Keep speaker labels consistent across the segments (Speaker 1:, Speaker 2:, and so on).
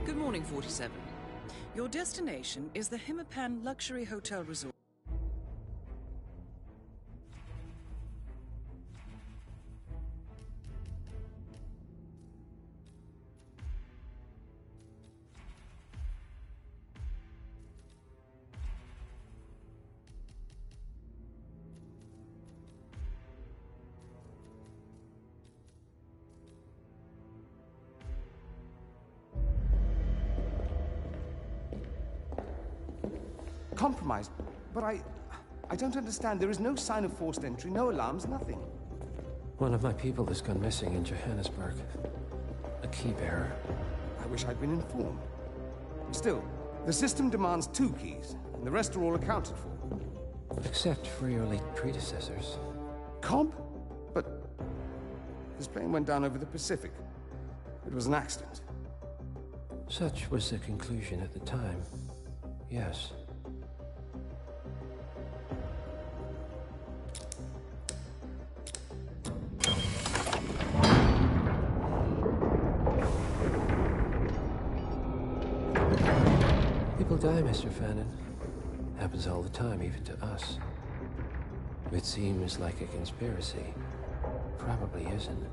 Speaker 1: Good morning, 47. Your destination is the Himapan Luxury Hotel Resort.
Speaker 2: Compromised, but I don't understand. There is no sign of forced entry, no alarms, nothing.
Speaker 3: One of my people has gone missing in Johannesburg. A key bearer.
Speaker 2: I wish I'd been informed. Still, the system demands 2 keys, and the rest are all accounted for.
Speaker 3: Except for your late predecessors.
Speaker 2: Cobb? But his plane went down over the Pacific. It was an accident.
Speaker 3: Such was the conclusion at the time. Yes. People die, Mr. Fannin. Happens all the time, even to us. It seems like a conspiracy. Probably isn't.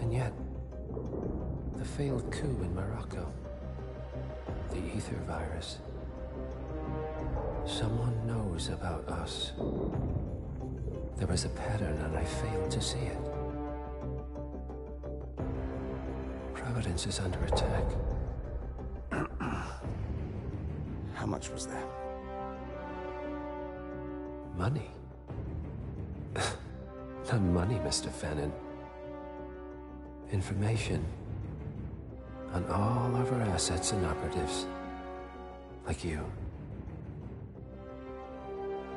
Speaker 3: And yet, the failed coup in Morocco, the ether virus. Someone knows about us. There was a pattern and I failed to see it. Providence is under attack.
Speaker 2: How much was there?
Speaker 3: Money? Not money, Mr. Fannin. Information on all of our assets and operatives. Like you.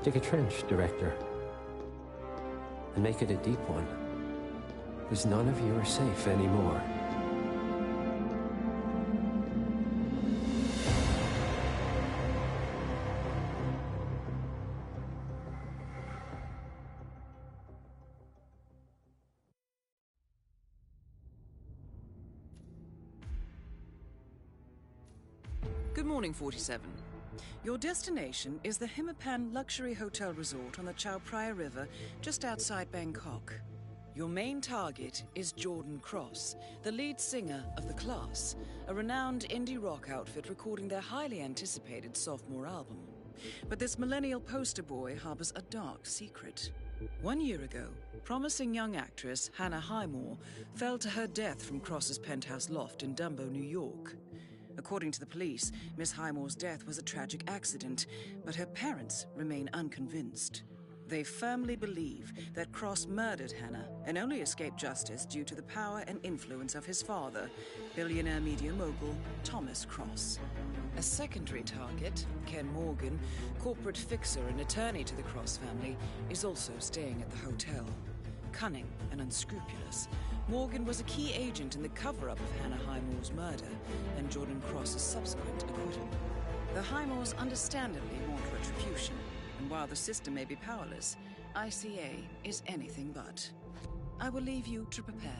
Speaker 3: Dig a trench, Director. And make it a deep one. Because none of you are safe anymore.
Speaker 1: Good morning, 47. Your destination is the Himapan Luxury Hotel Resort on the Chao Phraya River, just outside Bangkok. Your main target is Jordan Cross, the lead singer of The Class, a renowned indie rock outfit recording their highly anticipated sophomore album. But this millennial poster boy harbors a dark secret. 1 year ago, promising young actress Hannah Highmore fell to her death from Cross's penthouse loft in Dumbo, New York. According to the police, Miss Highmore's death was a tragic accident, but her parents remain unconvinced. They firmly believe that Cross murdered Hannah and only escaped justice due to the power and influence of his father, billionaire media mogul Thomas Cross. A secondary target, Ken Morgan, corporate fixer and attorney to the Cross family, is also staying at the hotel. Cunning and unscrupulous, Morgan was a key agent in the cover-up of Hannah Highmore's murder and Jordan Cross's subsequent acquittal. The Highmores understandably want retribution, and while the system may be powerless, ICA is anything but. I will leave you to prepare.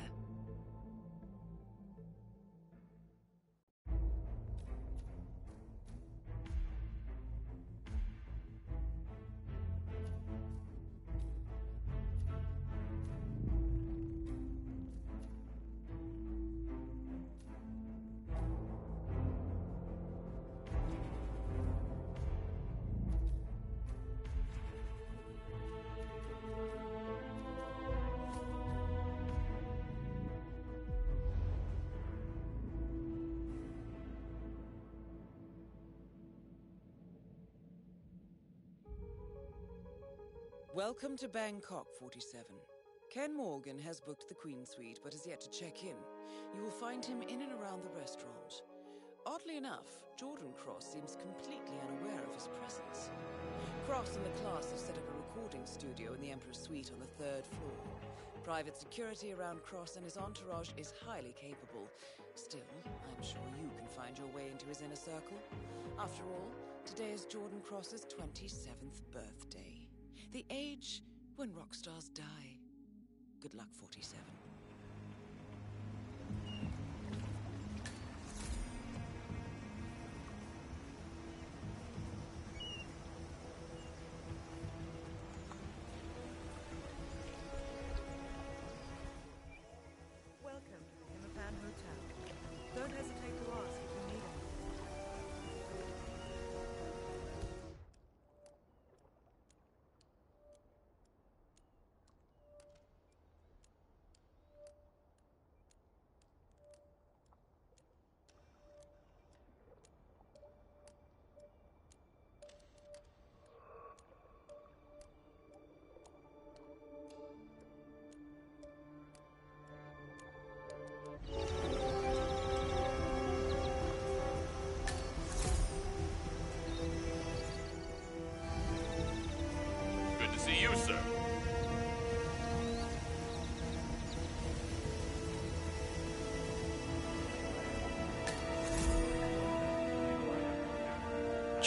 Speaker 1: Welcome to Bangkok, 47. Ken Morgan has booked the Queen Suite, but has yet to check in. You will find him in and around the restaurant. Oddly enough, Jordan Cross seems completely unaware of his presence. Cross and the Class have set up a recording studio in the Emperor's Suite on the 3rd floor. Private security around Cross and his entourage is highly capable. Still, I'm sure you can find your way into his inner circle. After all, today is Jordan Cross's 27th birthday. The age when rock stars die. Good luck, 47.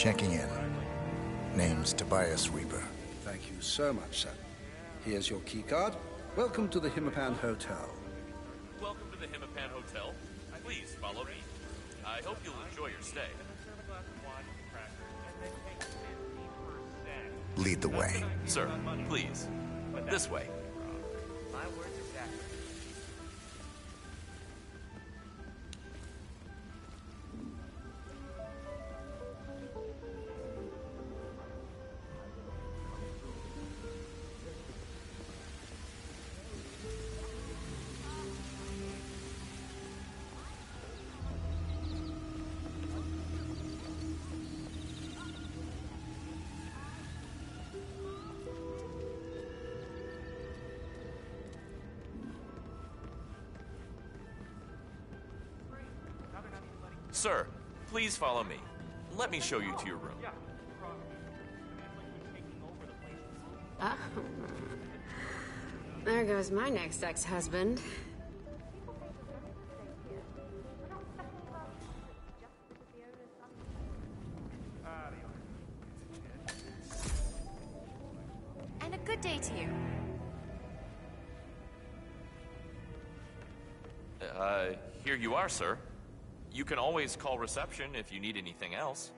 Speaker 4: checking in. Name's Tobias Reaper.
Speaker 5: Thank you so much, sir. Here's your keycard. Welcome to the Himmelpan Hotel.
Speaker 6: Welcome to the Himmelpan Hotel. Please follow me. I hope you'll enjoy your stay.
Speaker 4: Lead the way.
Speaker 6: Sir, please. This way. Sir, please follow me. Let me show you to your room.
Speaker 7: Oh. There goes my next ex-husband.
Speaker 8: And a good day to you.
Speaker 6: Here you are, sir. You can always call reception if you need anything else.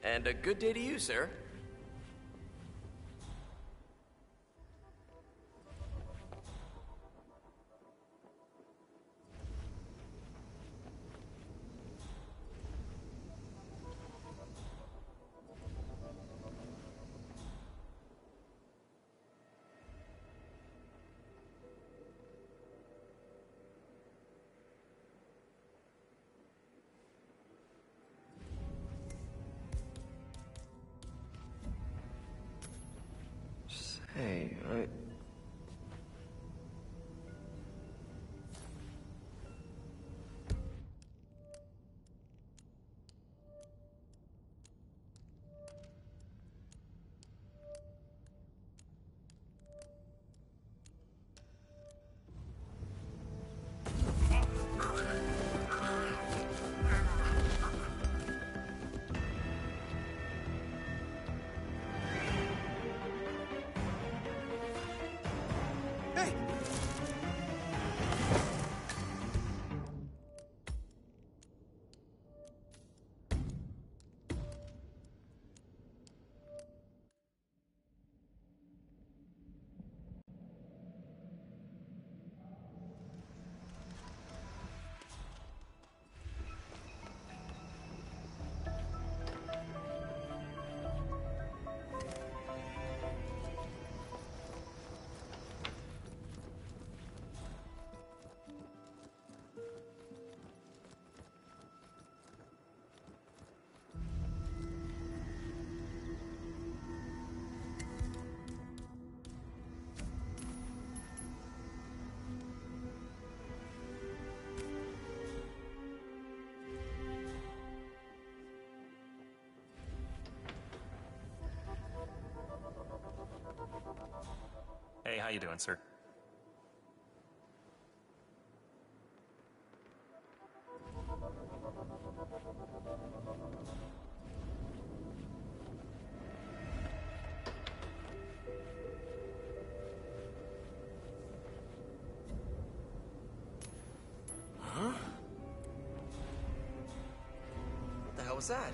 Speaker 9: And a good day to you, sir.
Speaker 3: Hey,
Speaker 10: Hey, how you doing, sir?
Speaker 9: Huh? What the hell was that?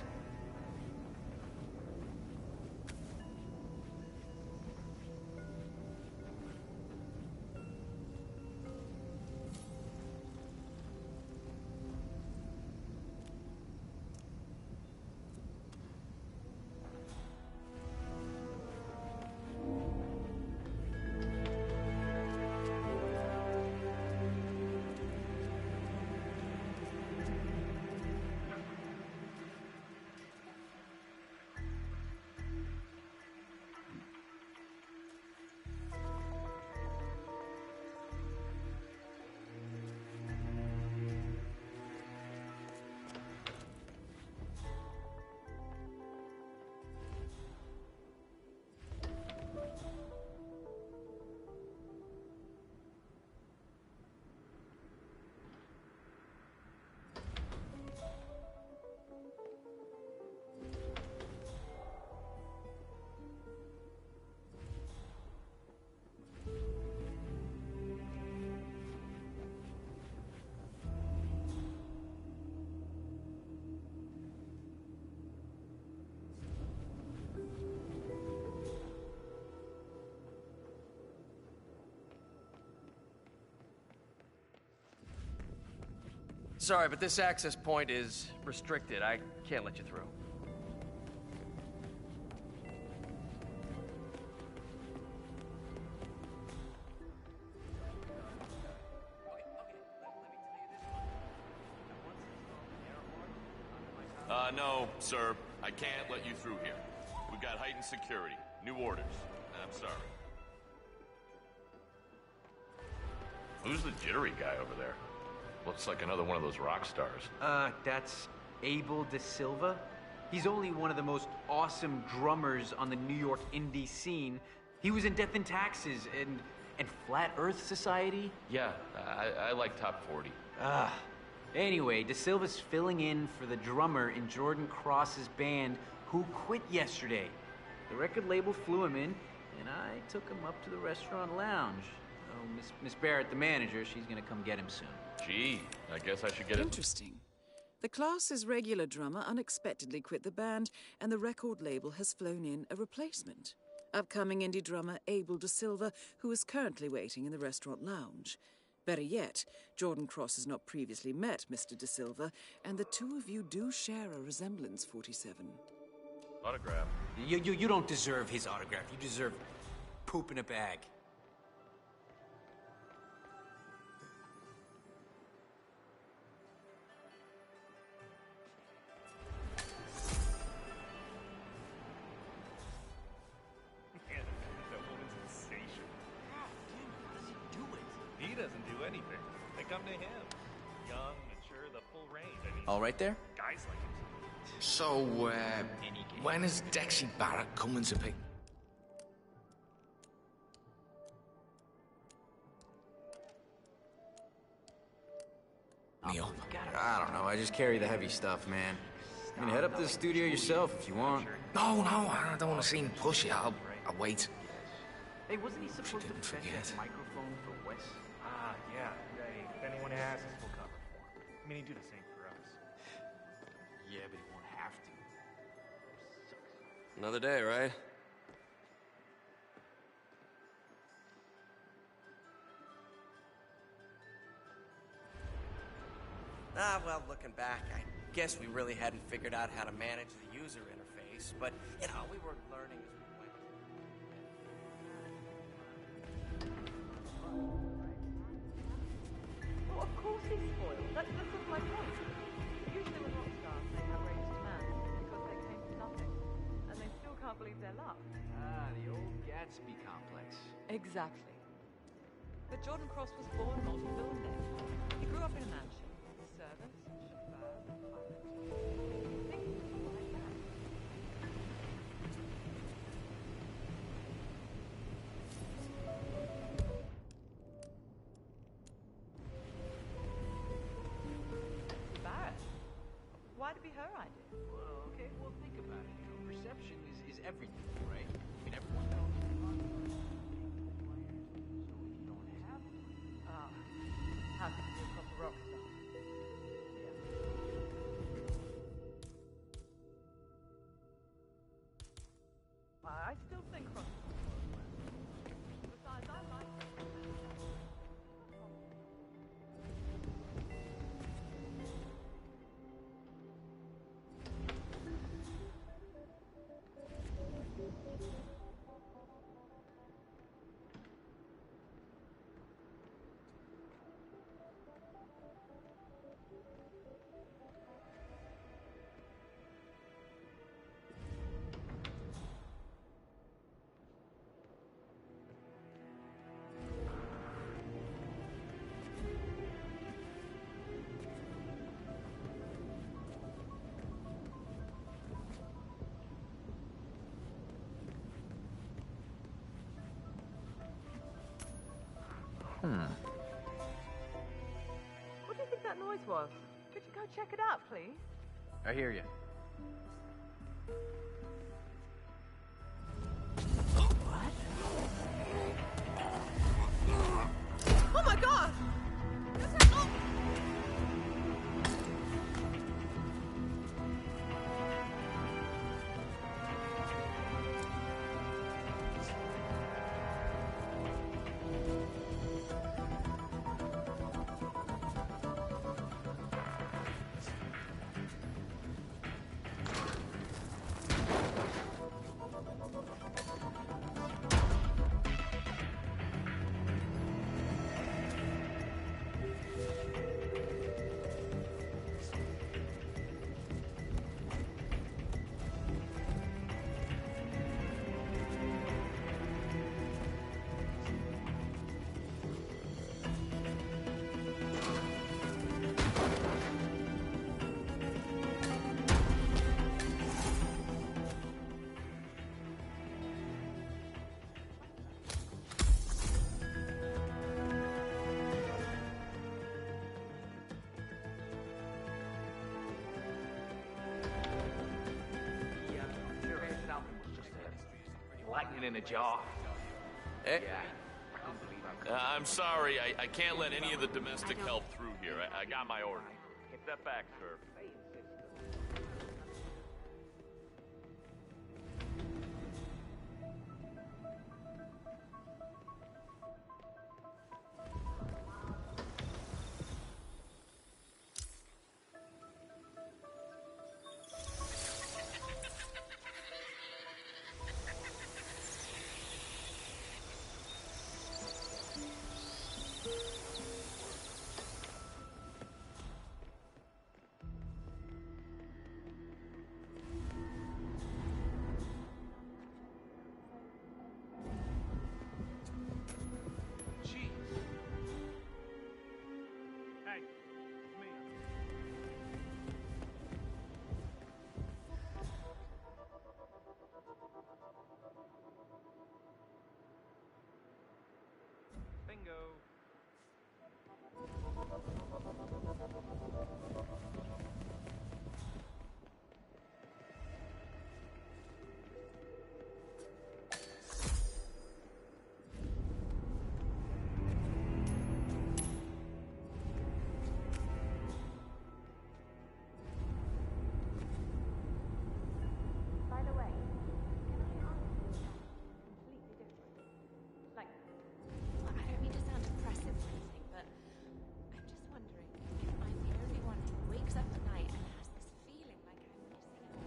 Speaker 9: Sorry, but this access point is restricted. I can't let you through.
Speaker 6: No, sir. I can't let you through here. We've got heightened security. New orders. I'm sorry. Who's the jittery guy over there? Looks like another one of those rock stars.
Speaker 10: That's Abel De Silva. He's only one of the most awesome drummers on the New York indie scene. He was in Death and Taxes and Flat Earth Society.
Speaker 6: Yeah, I like Top 40.
Speaker 10: Anyway, De Silva's filling in for the drummer in Jordan Cross's band who quit yesterday. The record label flew him in, and I took him up to the restaurant lounge. Oh, Miss Barrett, the manager, she's gonna come get him soon.
Speaker 6: Gee, I guess I should get it.
Speaker 1: Interesting. The class's regular drummer unexpectedly quit the band, and the record label has flown in a replacement. Upcoming indie drummer Abel De Silva, who is currently waiting in the restaurant lounge. Better yet, Jordan Cross has not previously met Mr. De Silva, and the two of you do share a resemblance, 47.
Speaker 6: Autograph.
Speaker 10: You don't deserve his autograph. You deserve poop in a bag.
Speaker 9: All right there?
Speaker 11: So, when is Dexy Barrett coming to pick... me up?
Speaker 10: I don't know. I just carry the heavy stuff, man. You can head up to the studio yourself if you want.
Speaker 11: No, I don't want to seem pushy. I'll wait.
Speaker 10: Hey, wasn't he supposed to
Speaker 11: forget
Speaker 10: that microphone for Wes?
Speaker 12: Yeah. If anyone asks, we'll cover for him. I mean, he'd do the same for us.
Speaker 10: Yeah, but he won't have to.
Speaker 9: Another day, right? Well, looking back, I guess we really hadn't figured out how to manage the user interface, but, you know, we were learning as we went.
Speaker 13: Well, of course he's spoiled. That's sort of my point. Usually with rock stars, they have raised demands because they came from nothing, and they still can't believe their luck.
Speaker 10: The old Gatsby complex.
Speaker 13: Exactly. But Jordan Cross was born multi-billionaire. He grew up in a mansion. Servants, chauffeur, pilot. Things like that. Barrett, why'd it be her idea?
Speaker 10: Well, okay, think about it. You know, perception is everything, right? I mean, everyone knows you're not so you don't have one.
Speaker 13: How could you be a proper rock star? I still think Cross is spoiled. Besides, I like him. What do you think that noise was? Could you go check it out, please?
Speaker 10: I hear you.
Speaker 13: Oh my God! Oh!
Speaker 10: went in a jar.
Speaker 9: Eh?
Speaker 10: Yeah.
Speaker 6: I'm sorry, I can't let any of the domestic help through here. I got my orders. Step back, sir.
Speaker 12: Hey, it's me. Bingo.
Speaker 8: By the way, can I ask you something completely different? Like, I don't mean to sound depressive or anything, but I'm just wondering if I'm the only one who wakes up at night and has this feeling like I'm missing out.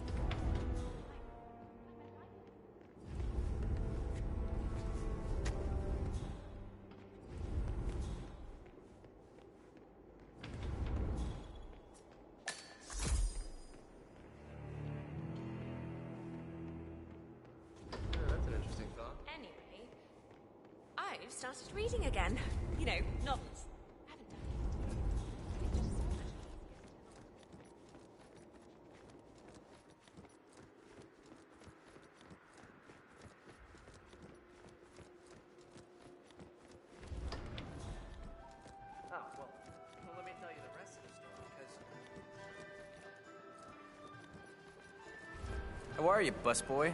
Speaker 3: That's an interesting thought.
Speaker 8: Anyway, I've started reading again. You know, novels. Haven't done it. It's just so much easier to
Speaker 9: Oh, well, let me tell you the rest of the story, because... How are you, busboy?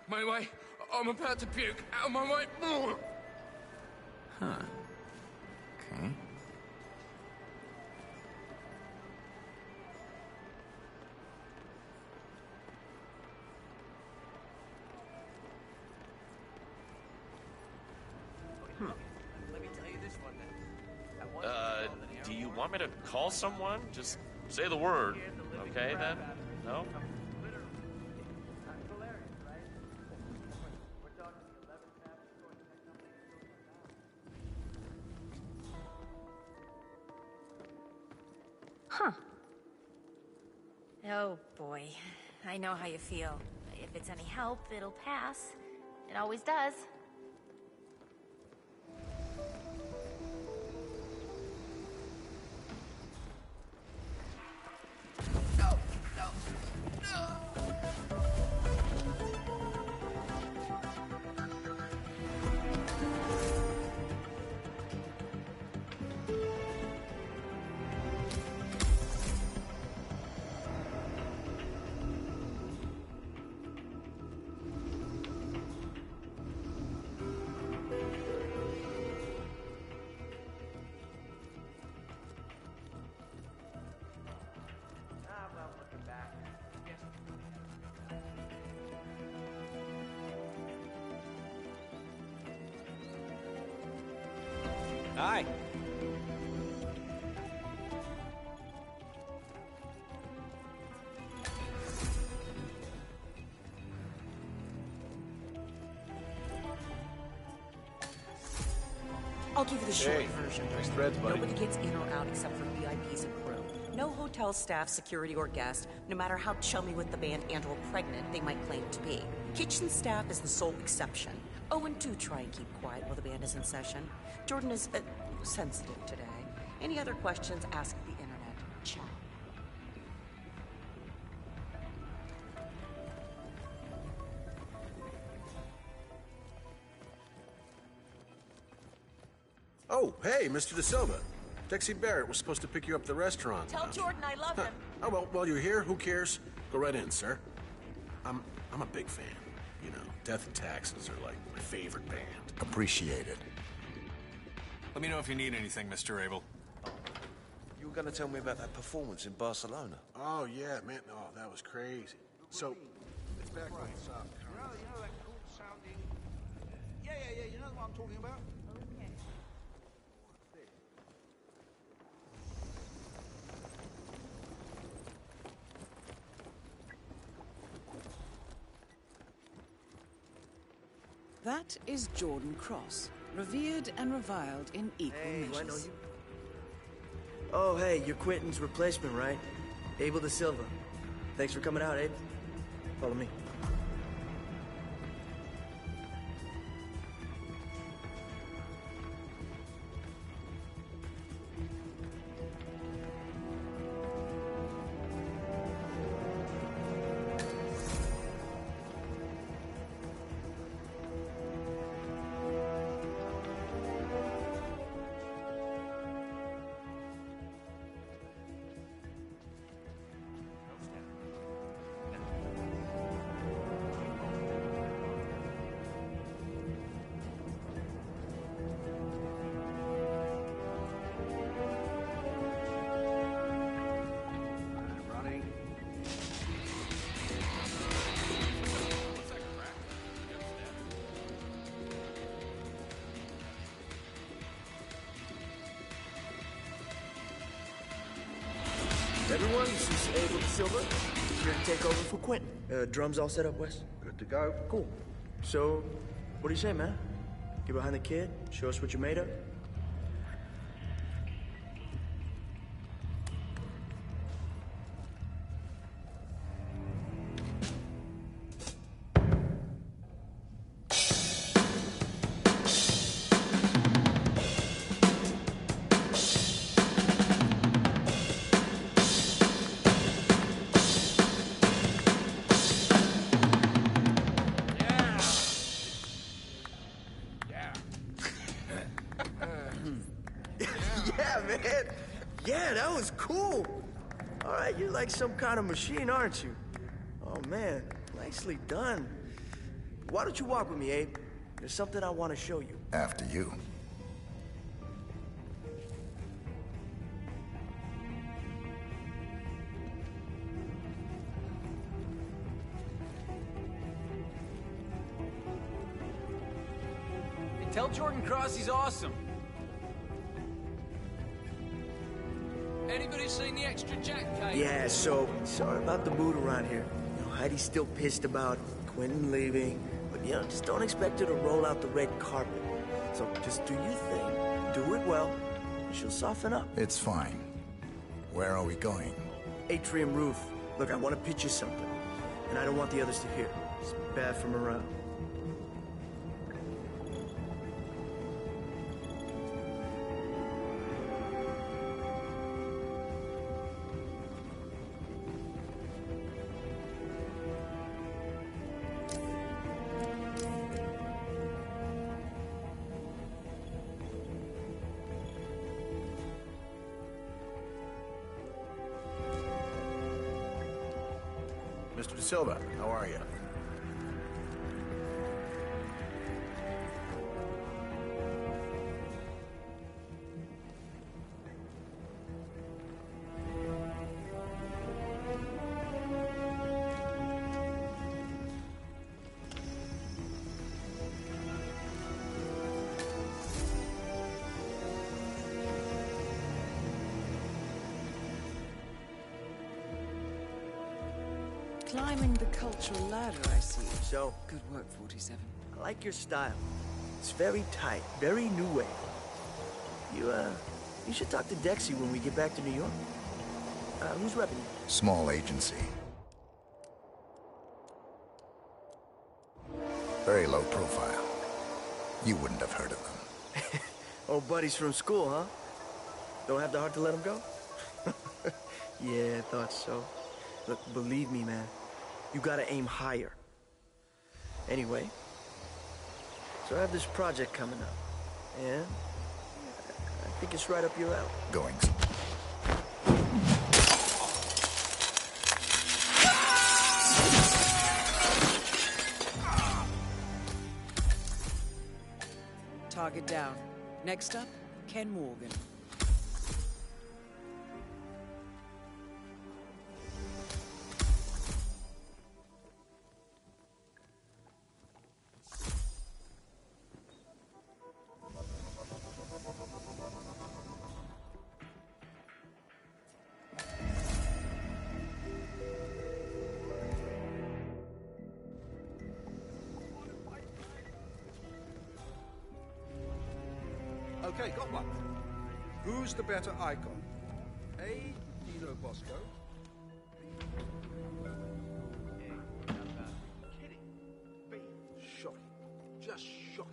Speaker 11: My way. I'm about to puke. Out of my way.
Speaker 4: Huh. Okay.
Speaker 9: Let me tell you this one, then.
Speaker 6: Do you want me to call someone? Just say the word. Okay, then? No?
Speaker 8: Huh. Oh, boy. I know how you feel. If it's any help, it'll pass. It always does.
Speaker 10: Hi.
Speaker 14: I'll give you the short version.
Speaker 15: Nice threads, buddy.
Speaker 14: Nobody gets in or out except for VIPs and crew. No hotel staff, security, or guest, no matter how chummy with the band and or pregnant they might claim to be. Kitchen staff is the sole exception. Oh, and do try and keep quiet while the band is in session. Jordan is sensitive today. Any other questions, ask the internet. Ciao.
Speaker 15: Oh, hey, Mr. De Silva. Dexy Barrett was supposed to pick you up at the restaurant.
Speaker 14: Tell Jordan I love him.
Speaker 15: Oh, well, while you're here, who cares? Go right in, sir. I'm a big fan. You know, Death and Taxes are like my favorite band.
Speaker 16: Appreciate it.
Speaker 17: Let me know if you need anything, Mr. Abel.
Speaker 16: You were gonna tell me about that performance in Barcelona.
Speaker 15: Oh, yeah, man. Oh, that was crazy. So, it's back on South
Speaker 5: You know that cool sounding... Yeah, you know what I'm talking about?
Speaker 1: That is Jordan Cross, revered and reviled in equal
Speaker 18: Hey,
Speaker 1: measures.
Speaker 18: do I know you? Oh, hey, you're Quentin's replacement, right? Abel De Silva. Thanks for coming out, Abe. Follow me. Everyone, this is Abel De Silva. Here to take over for Quentin. Drums all set up, Wes?
Speaker 5: Good to go.
Speaker 18: Cool. So, what do you say, man? Get behind the kid, show us what you're made of? Yeah, man. Yeah, that was cool. All right, you're like some kind of machine, aren't you? Oh, man, nicely done. Why don't you walk with me, Abe? There's something I want to show you.
Speaker 16: After you.
Speaker 10: Hey, tell Jordan Cross he's awesome.
Speaker 3: Anybody seen the extra jack cake?
Speaker 18: Yeah, so, sorry about the mood around here. You know, Heidi's still pissed about Quentin leaving, but, you know, just don't expect her to roll out the red carpet. So just do your thing, do it well, and she'll soften up.
Speaker 16: It's fine. Where are we going?
Speaker 18: Atrium roof. Look, I want to pitch you something, and I don't want the others to hear. It's bad from around.
Speaker 15: Mr. De Silva, how are you?
Speaker 1: Climbing the cultural ladder, I see.
Speaker 18: So?
Speaker 1: Good work, 47.
Speaker 18: I like your style. It's very tight, very new wave. You should talk to Dexy when we get back to New York. Who's repping you?
Speaker 19: Small agency. Very low profile. You wouldn't have heard of them.
Speaker 18: Old buddies from school, huh? Don't have the heart to let them go? Yeah, I thought so. Look, believe me, man. You gotta aim higher. Anyway, so I have this project coming up. And I think it's right up your alley.
Speaker 19: Going.
Speaker 1: Target down. Next up, Ken Morgan.
Speaker 5: Okay, got one. Who's the better icon? A. Dino Bosco.
Speaker 15: Shocking. Just shocking.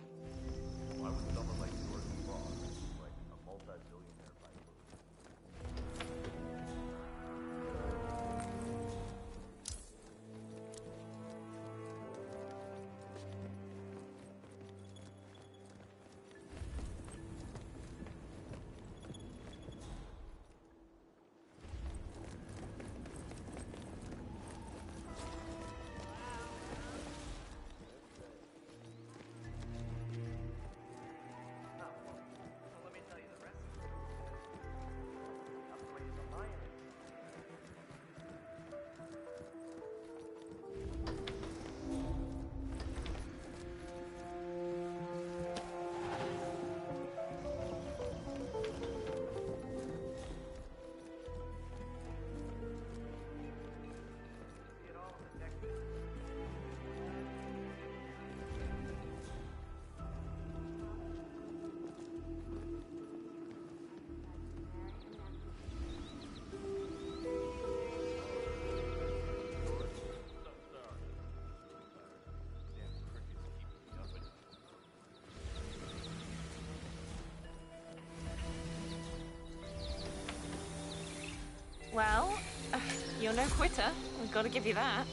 Speaker 6: Why would someone like Jordan Cross, like a multi-billionaire by
Speaker 8: Well, you're no quitter. We've got to give you that.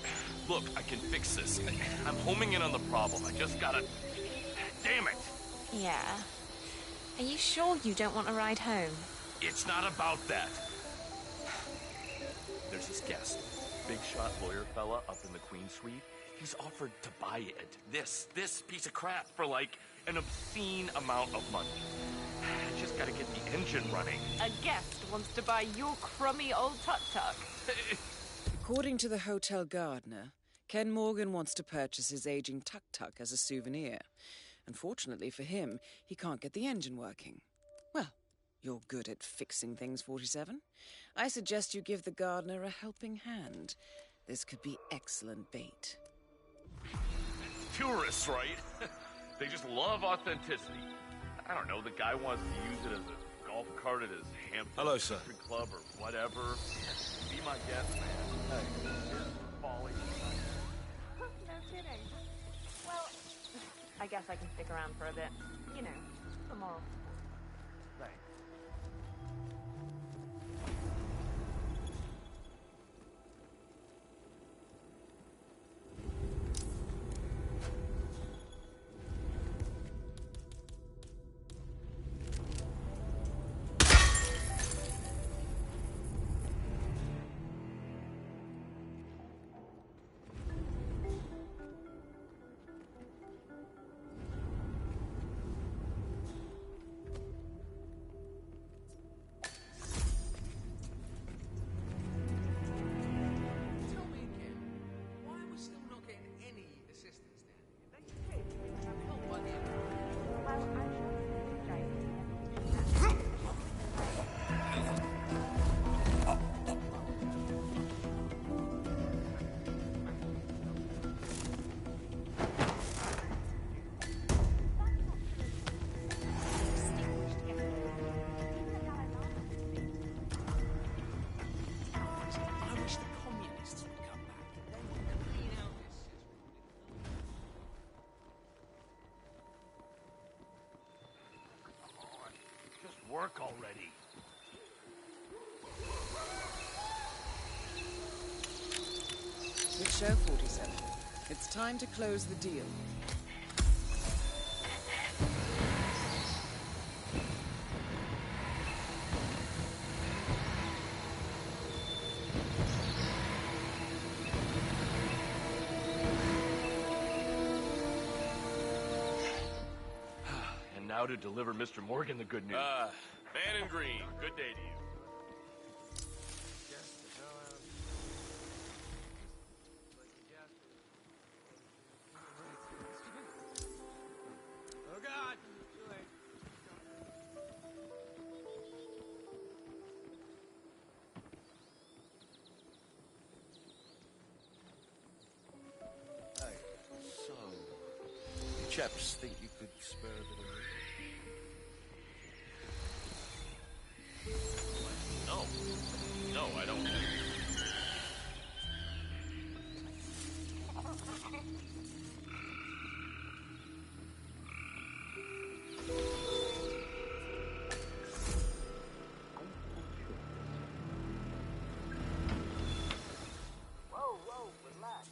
Speaker 6: Look, I can fix this. I'm homing in on the problem. I just gotta... Damn it!
Speaker 8: Yeah. Are you sure you don't want a ride home?
Speaker 6: It's not about that. There's this guest. Big shot lawyer fella up in the Queen Suite. He's offered to buy it. This piece of crap for like an obscene amount of money. I just gotta get the engine running.
Speaker 8: A guest wants to buy your crummy old tuk-tuk.
Speaker 1: According to the hotel gardener, Ken Morgan wants to purchase his aging tuk-tuk as a souvenir. Unfortunately for him, he can't get the engine working. Well, you're good at fixing things, 47. I suggest you give the gardener a helping hand. This could be excellent bait.
Speaker 6: Tourists, right? They just love authenticity. I don't know, the guy wants to use it as a golf cart at his Hampton
Speaker 15: Hello, sir.
Speaker 6: Country Club or whatever. Be my guest, man. Hey, folly.
Speaker 8: No kidding. Well, I guess I can stick around for a bit. You know, the moral.
Speaker 6: Thanks. work already.
Speaker 1: Good show, 47. It's time to close the deal.
Speaker 6: And now to deliver Mr. Morgan the good news.
Speaker 20: Bannon Green, good day to you.
Speaker 2: Oh, God!
Speaker 16: Hey, so... You chaps think you could spare a bit of me?
Speaker 20: No. No, I don't.
Speaker 10: Whoa, whoa, relax.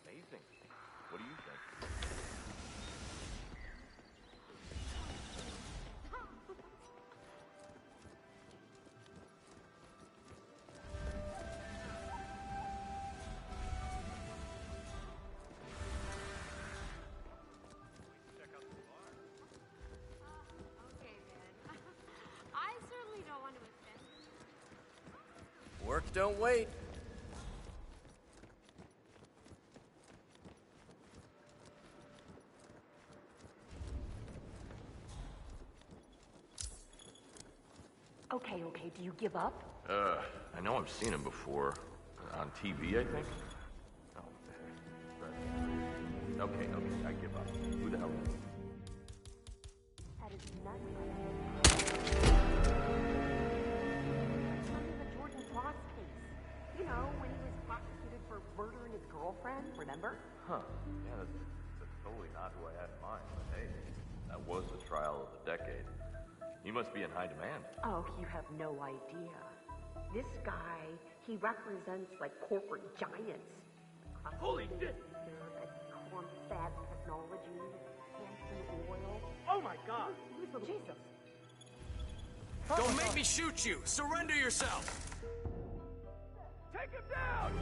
Speaker 6: Amazing. What do you think?
Speaker 8: Okay, man. I certainly don't want to offend you.
Speaker 9: Work don't wait.
Speaker 14: Okay, okay, do you give up?
Speaker 6: I know I've seen him before. On TV, I think? Oh, okay, I give up. Who the hell is he?
Speaker 14: That is nuts. Under the Jordan Cross case. You know, when he was prosecuted for murdering his girlfriend, remember?
Speaker 6: Huh. Yeah, that's totally not who I had in mind. But hey, that was the trial of the decade. He must be in high demand.
Speaker 14: Oh, you have no idea. This guy, he represents like corporate giants.
Speaker 6: Holy shit!
Speaker 14: Corn-fed technology, fancy oil.
Speaker 12: Oh my God!
Speaker 14: Jesus.
Speaker 9: Don't make me shoot you! Surrender yourself!
Speaker 12: Take him down!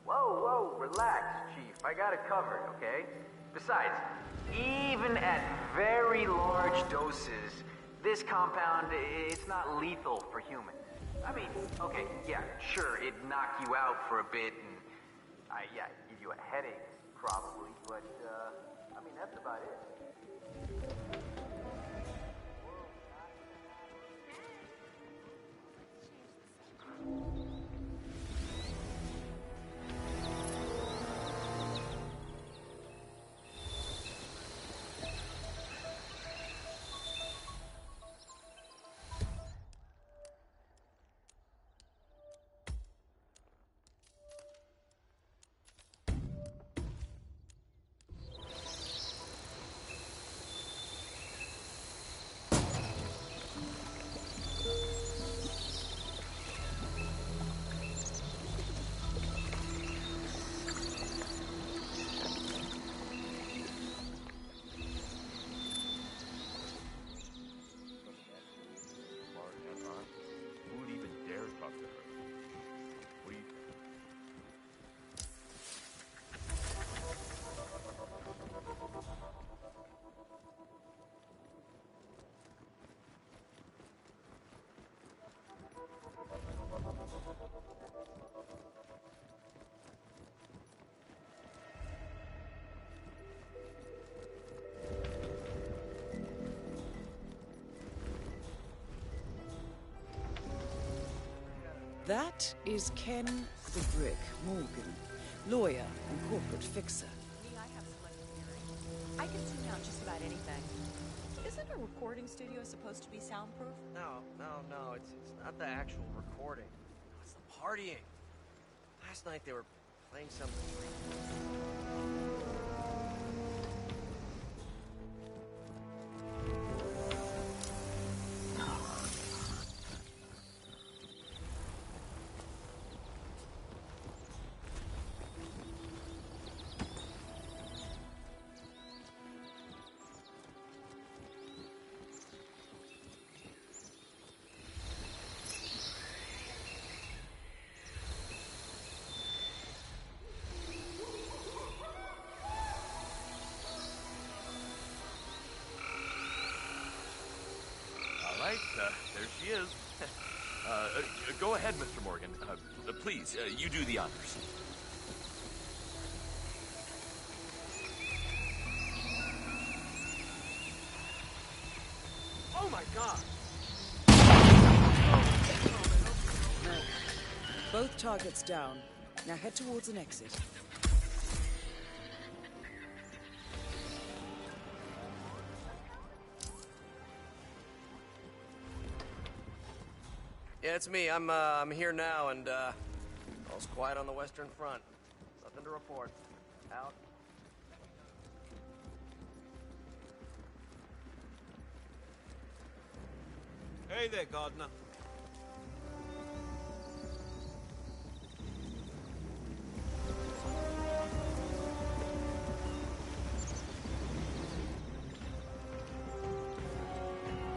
Speaker 10: Whoa, whoa, relax, Chief. I got it covered, okay? Besides, even at very large doses, this compound, it's not lethal for humans. I mean, okay, yeah, sure, it'd knock you out for a bit and, yeah, give you a headache, probably, but, I mean, that's about it.
Speaker 1: That is Ken the Brick Morgan, lawyer and corporate fixer.
Speaker 13: Me, I have selective hearing. I can tune out just about anything. Isn't a recording studio supposed to be soundproof?
Speaker 9: No. It's not the actual recording. No, it's the partying. Last night they were playing some...
Speaker 6: There she is. Go ahead, Mr. Morgan. Please, you do the honors.
Speaker 9: Oh my God!
Speaker 1: Both targets down. Now head towards an exit.
Speaker 9: Yeah, it's me. I'm here now, and all's quiet on the Western Front. Nothing to report. Out.
Speaker 21: Hey there, Gardner.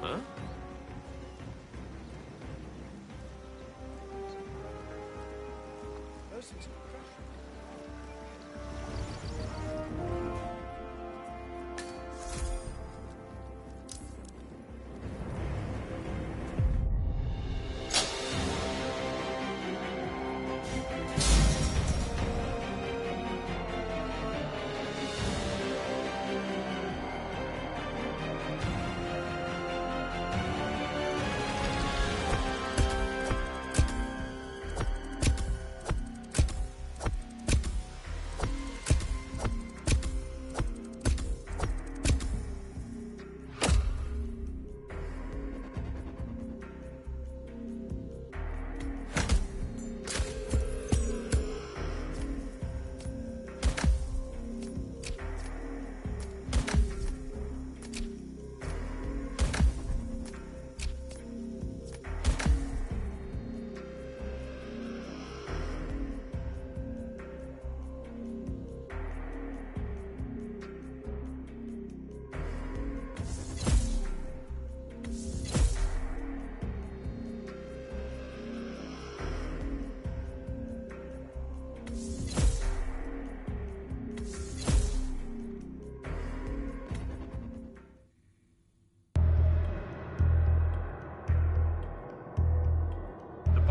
Speaker 6: Huh?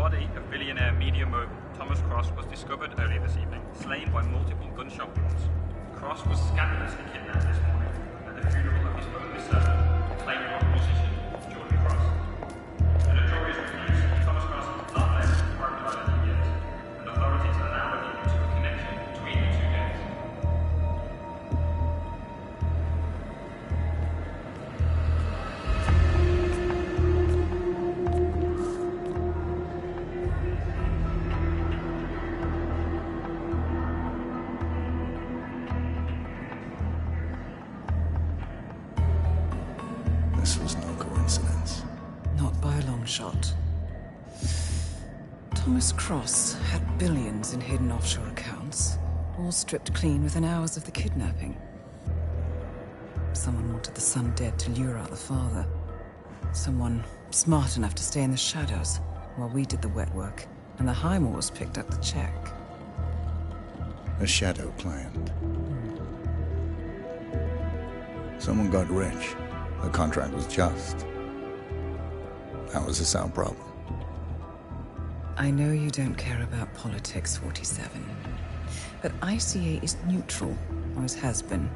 Speaker 22: body of billionaire media mogul Thomas Cross was discovered earlier this evening, slain by multiple gunshot wounds. Cross was scandalously kidnapped this morning at the funeral of his only son, acclaimed musician Jordan Cross. The notorious recluse Thomas Cross has not left the Department of Identity yet, and authorities are now looking into a connection between the two deaths.
Speaker 19: This was no coincidence.
Speaker 1: Not by a long shot. Thomas Cross had billions in hidden offshore accounts, all stripped clean within hours of the kidnapping. Someone wanted the son dead to lure out the father. Someone smart enough to stay in the shadows while we did the wet work, and the Highmores picked up the check.
Speaker 19: A shadow client. Someone got rich. The contract was just. That was a sound problem.
Speaker 1: I know you don't care about politics, 47. But ICA is neutral, always has been.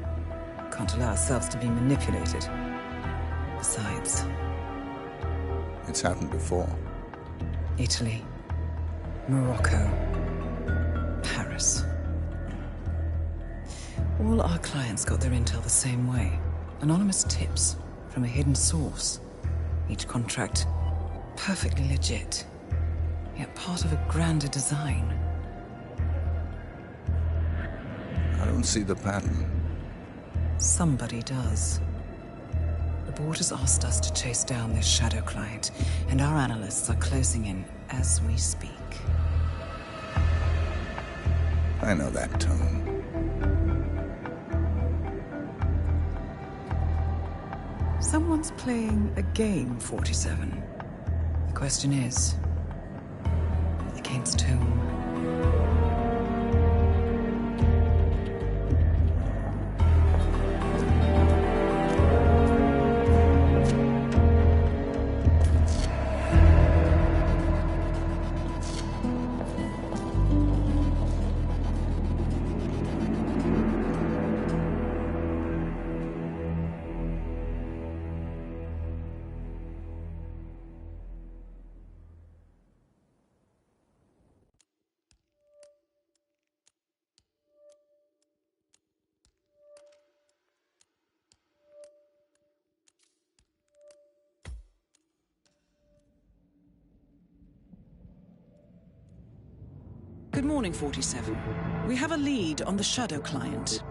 Speaker 1: Can't allow ourselves to be manipulated. Besides...
Speaker 19: It's happened before.
Speaker 1: Italy. Morocco. Paris. All our clients got their intel the same way. Anonymous tips from a hidden source. Each contract perfectly legit, yet part of a grander design.
Speaker 19: I don't see the pattern.
Speaker 1: Somebody does. The board has asked us to chase down this shadow client, and our analysts are closing in as we speak.
Speaker 19: I know that tone.
Speaker 1: Someone's playing a game, 47. The question is, against whom? Good morning, 47. We have a lead on the shadow client.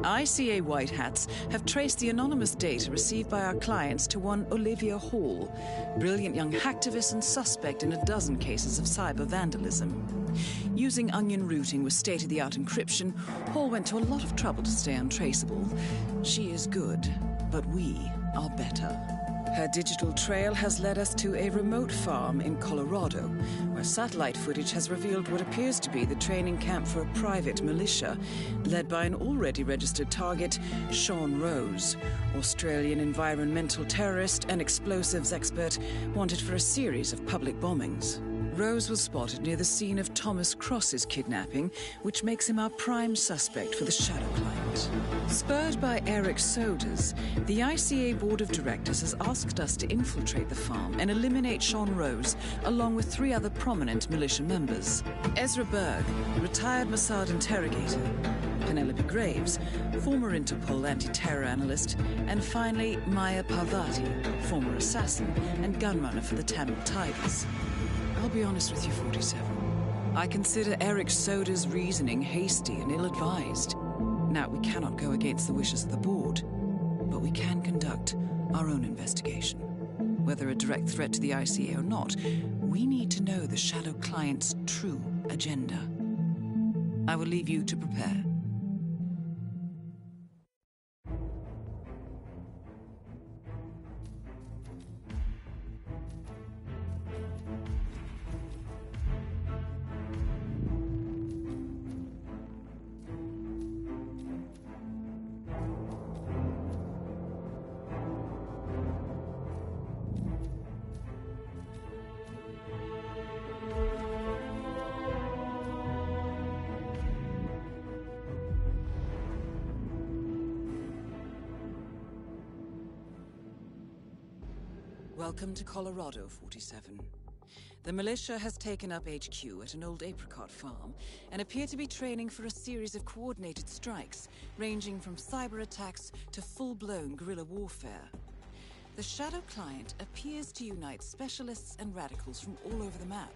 Speaker 1: ICA White Hats have traced the anonymous data received by our clients to one Olivia Hall, brilliant young hacktivist and suspect in a dozen cases of cyber vandalism. Using onion routing with state-of-the-art encryption, Hall went to a lot of trouble to stay untraceable. She is good, but we are better. Her digital trail has led us to a remote farm in Colorado, where satellite footage has revealed what appears to be the training camp for a private militia, led by an already registered target, Sean Rose, Australian environmental terrorist and explosives expert wanted for a series of public bombings. Rose was spotted near the scene of Thomas Cross's kidnapping, which makes him our prime suspect for the shadow client. Spurred by Eric Soders, the ICA Board of Directors has asked us to infiltrate the farm and eliminate Sean Rose, along with 3 other prominent militia members. Ezra Berg, retired Mossad interrogator, Penelope Graves, former Interpol anti-terror analyst, and finally Maya Parvati, former assassin and gunrunner for the Tamil Tigers. I'll be honest with you, 47. I consider Eric Soda's reasoning hasty and ill-advised. Now, we cannot go against the wishes of the board, but we can conduct our own investigation. Whether a direct threat to the ICA or not, we need to know the shadow client's true agenda. I will leave you to prepare. Welcome to Colorado, 47. The militia has taken up HQ at an old apricot farm and appear to be training for a series of coordinated strikes, ranging from cyber attacks to full-blown guerrilla warfare. The shadow client appears to unite specialists and radicals from all over the map.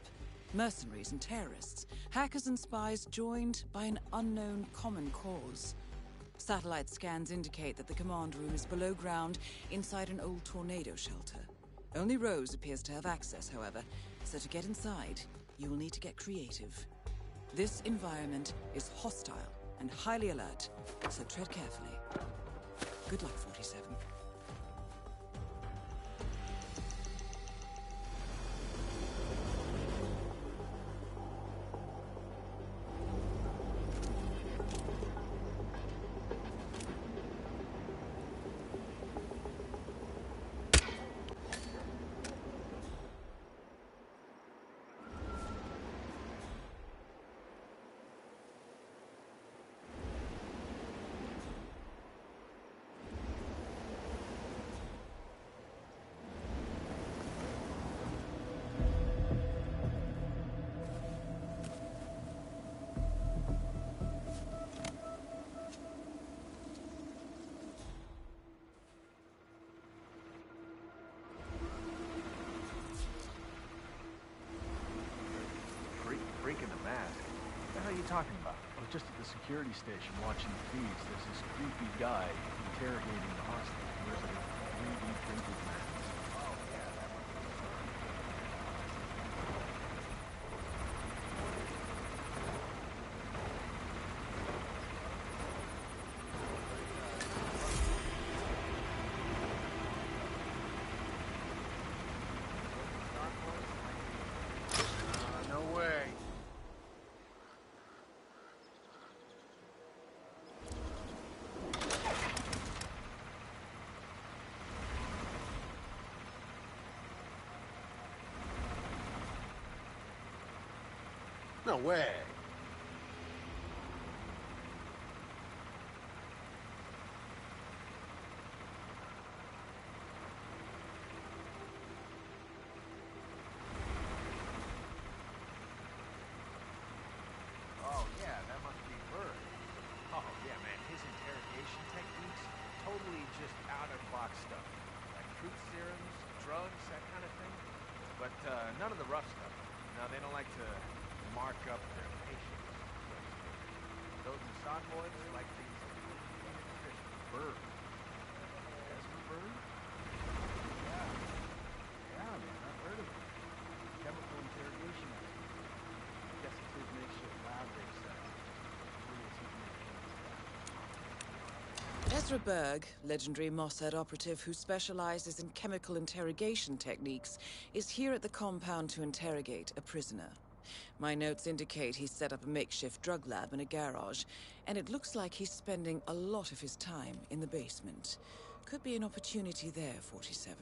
Speaker 1: Mercenaries and terrorists, hackers and spies joined by an unknown common cause. Satellite scans indicate that the command room is below ground inside an old tornado shelter. Only Rose appears to have access, however, so to get inside, you will need to get creative. This environment is hostile and highly alert, so tread carefully. Good luck, 47.
Speaker 12: talking about? I was just at the security station watching the feeds. There's this creepy guy interrogating the hostage. He wears like a 3D printed mask. No way.
Speaker 15: No way.
Speaker 12: Oh, yeah, that must be Berg. Oh, yeah, man, his interrogation techniques, totally just out-of-the-box stuff. Like truth serums, drugs, that kind of thing. But none of the rough stuff. No, they don't like to mark up their patients, so to speak. Those Mossad boys like things efficient. Berg. Ezra Berg? Yeah. Yeah, man, I've heard of him. Chemical interrogation expert. I guess it's his makeshift lab they set up.
Speaker 1: Ezra Berg, legendary Mossad operative who specializes in chemical interrogation techniques, is here at the compound to interrogate a prisoner. My notes indicate he's set up a makeshift drug lab in a garage, and it looks like he's spending a lot of his time in the basement. Could be an opportunity there, 47.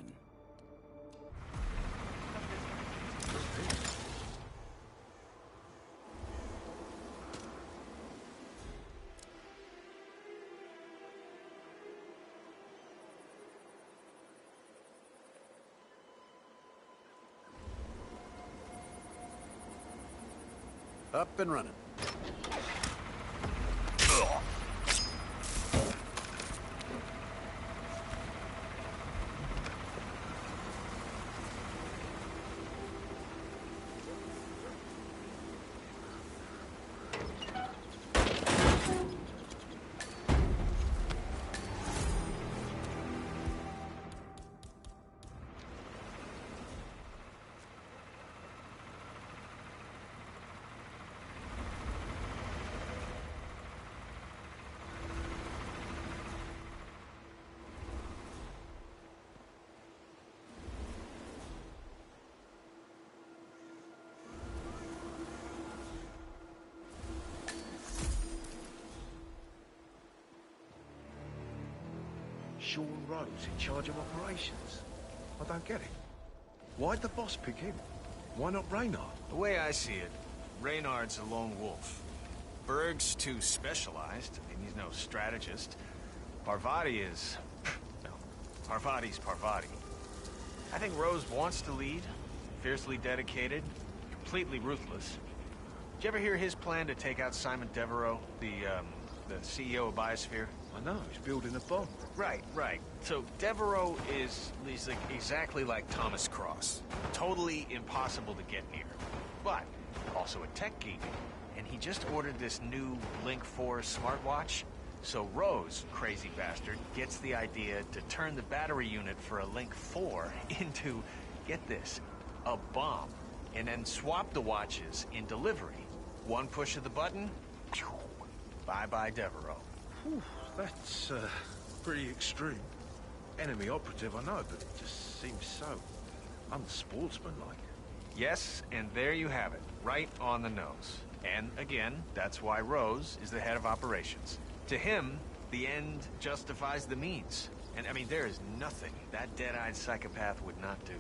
Speaker 15: Up and running.
Speaker 7: Sean Rose in charge of operations? I don't get it. Why'd the boss pick him? Why not Reynard?
Speaker 17: The way I see it, Reynard's a lone wolf. Berg's too specialized. I mean, he's no strategist. Parvati is... no, Parvati's Parvati. I think Rose wants to lead, fiercely dedicated, completely ruthless. Did you ever hear his plan to take out Simon Devereaux, the CEO of Biosphere?
Speaker 7: I know, he's building a bomb.
Speaker 17: Right, right. So Devereaux he's like exactly like Thomas Cross. Totally impossible to get near. But also a tech geek. And he just ordered this new Link 4 smartwatch. So Rose, crazy bastard, gets the idea to turn the battery unit for a Link 4 into, get this, a bomb. And then swap the watches in delivery. One push of the button, bye-bye Devereaux.
Speaker 7: Whew, that's pretty extreme. Enemy operative, I know, but it just seems so unsportsmanlike.
Speaker 17: Yes, and there you have it, right on the nose. And again, that's why Rose is the head of operations. To him, the end justifies the means. And I mean, there is nothing that dead-eyed psychopath would not do.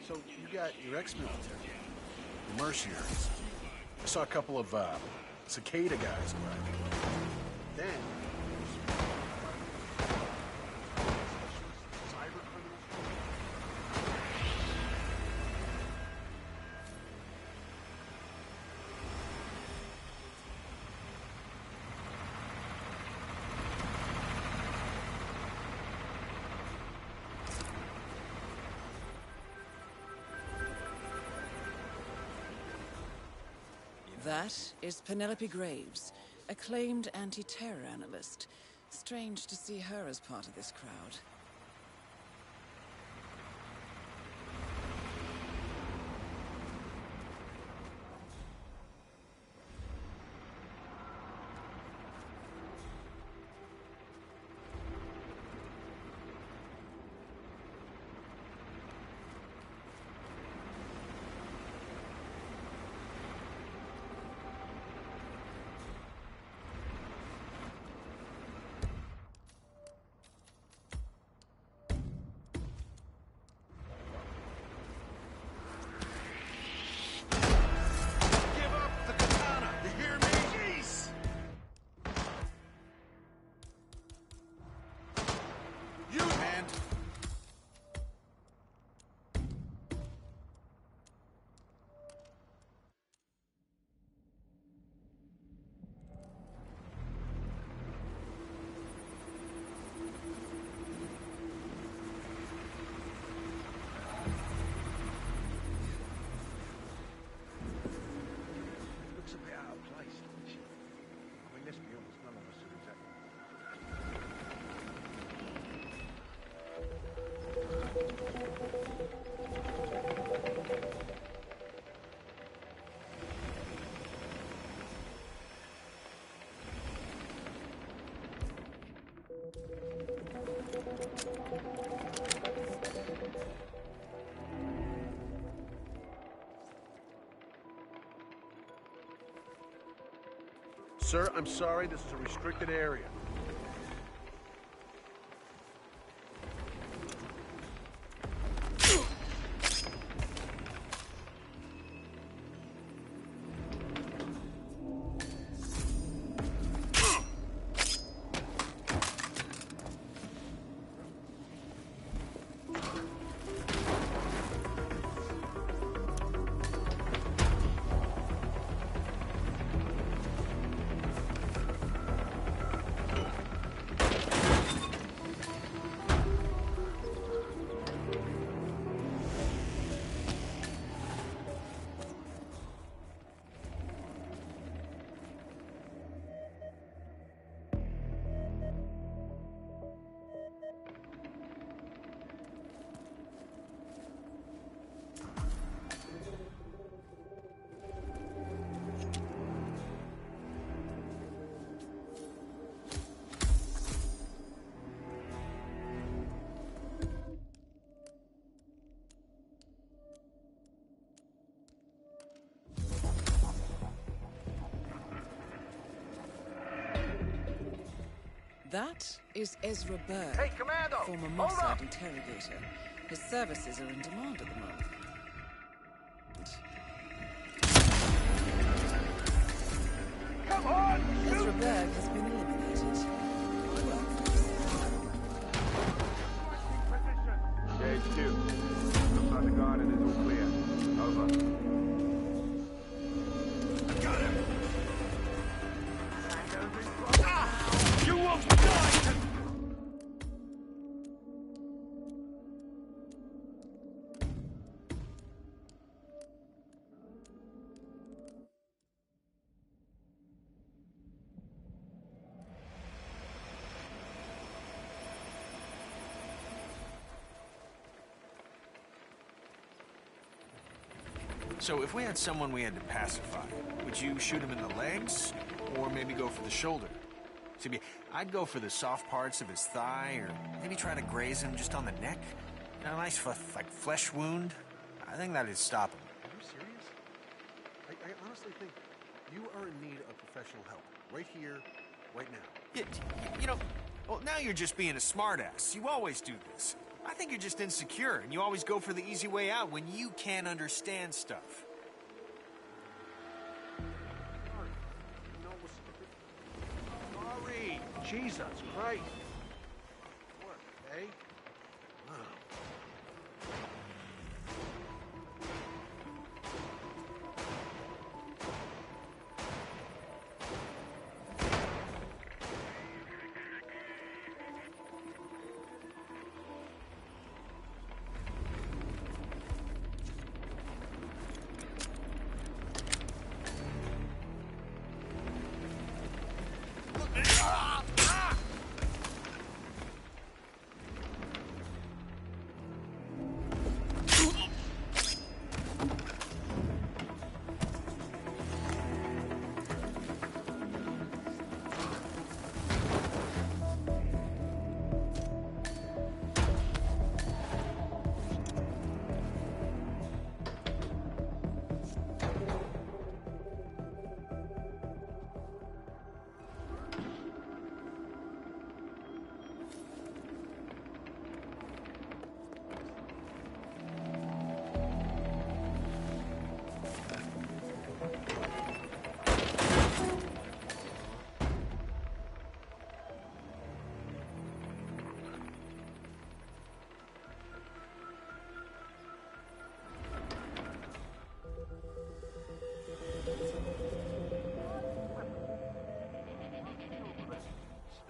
Speaker 15: So you got your ex-military, your mercenaries. I saw a couple of cicada guys arrive. Then
Speaker 1: That is Penelope Graves, acclaimed anti-terror analyst. Strange to see her as part of this crowd.
Speaker 15: Sir, I'm sorry, this is a restricted area.
Speaker 1: That is Ezra Berg,
Speaker 12: Hey, Commando!
Speaker 1: former
Speaker 12: Hold
Speaker 1: Mossad
Speaker 12: up!
Speaker 1: interrogator. His services are in demand at the moment.
Speaker 12: Come on!
Speaker 1: Ezra Berg has been eliminated.
Speaker 12: HQ. Outside the garden is all clear. Over. Got him! Ah! You won't die!
Speaker 17: So if we had someone we had to pacify, would you shoot him in the legs? Or maybe go for the shoulder? See, I'd go for the soft parts of his thigh, or maybe try to graze him just on the neck. You know, a nice, like, flesh wound. I think that'd stop him.
Speaker 15: Are you serious? I honestly think you are in need of professional help. Right here, right now.
Speaker 17: You know, well, now you're just being a smartass. You always do this. I think you're just insecure, and you always go for the easy way out when you can't understand stuff.
Speaker 15: Sorry. Jesus Christ. What, eh? Oh.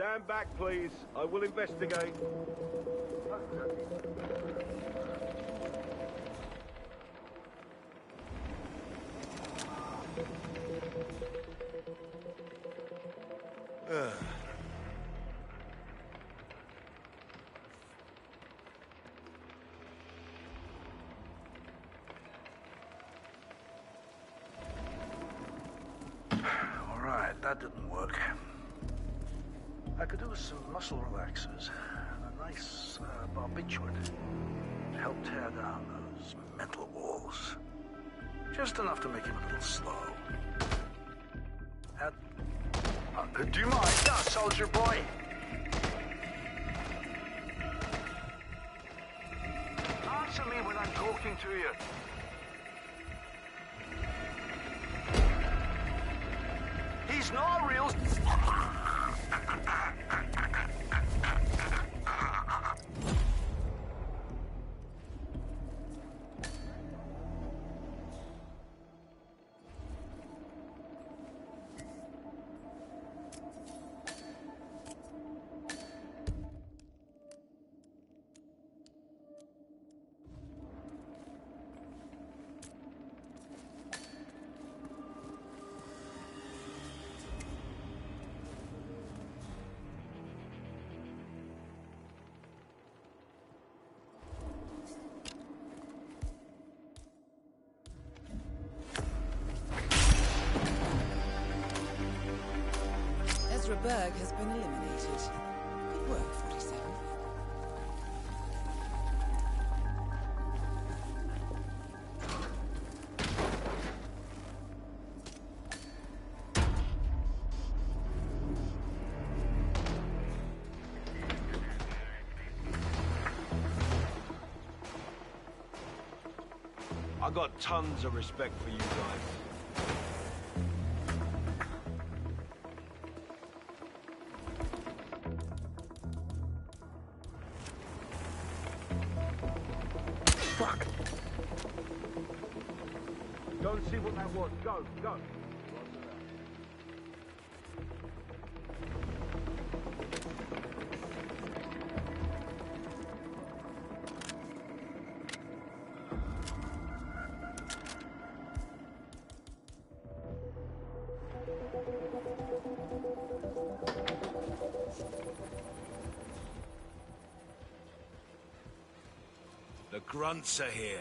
Speaker 4: Stand back, please. I will investigate.
Speaker 15: All right, that didn't work. I could do with some muscle relaxers and a nice barbiturate to help tear down those mental walls. Just enough to make him a little slow. Do you mind, soldier boy? Answer me when I'm talking to you. He's not real.
Speaker 1: Ezra Berg has been eliminated. Good work, 47.
Speaker 4: I got tons of respect for you guys. Fuck! Go and see what that was. Go, go.
Speaker 7: The grunts are here.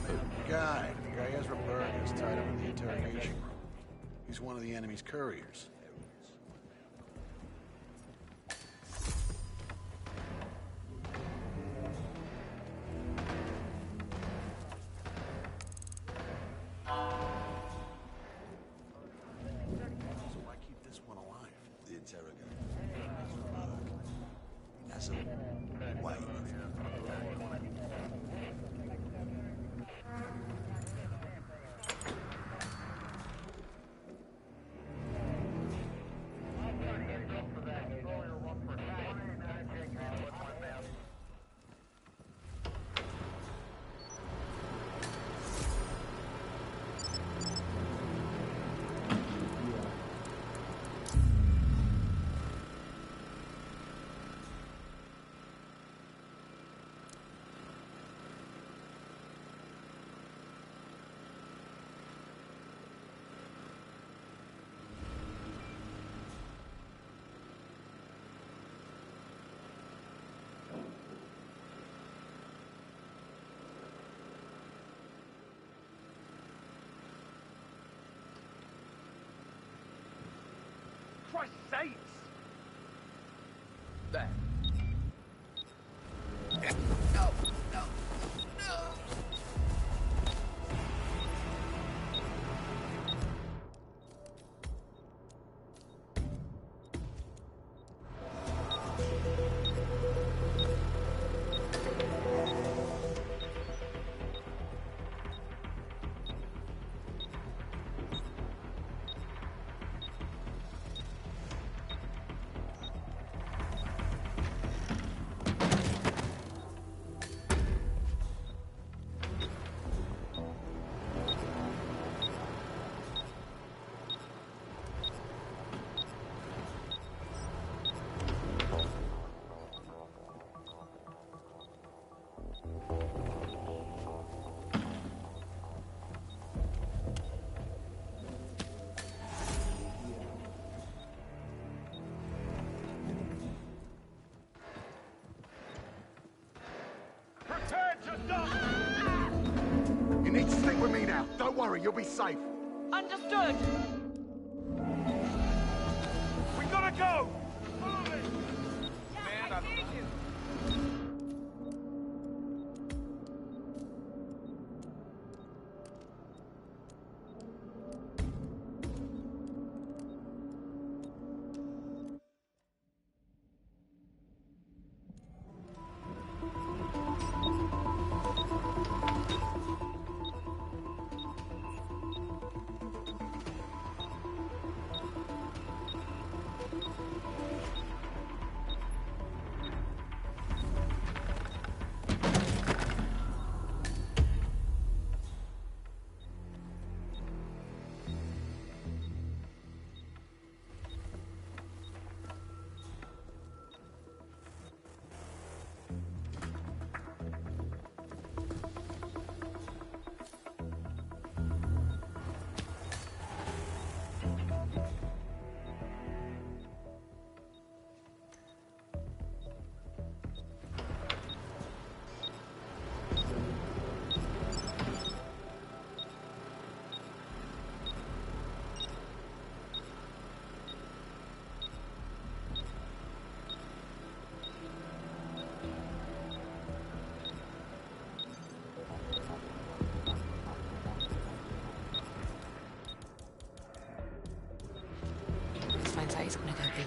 Speaker 15: The guy Ezra Berg is tied up in the interrogation room. He's one of the enemy's couriers. So why keep this one alive?
Speaker 16: The interrogator. Ezra Berg. Has a way with him.
Speaker 4: Christ's sakes!
Speaker 16: There.
Speaker 3: worry, you'll be safe.
Speaker 13: Understood.
Speaker 21: We gotta go!
Speaker 13: Man, I hear you.
Speaker 8: Finds out he's gonna go get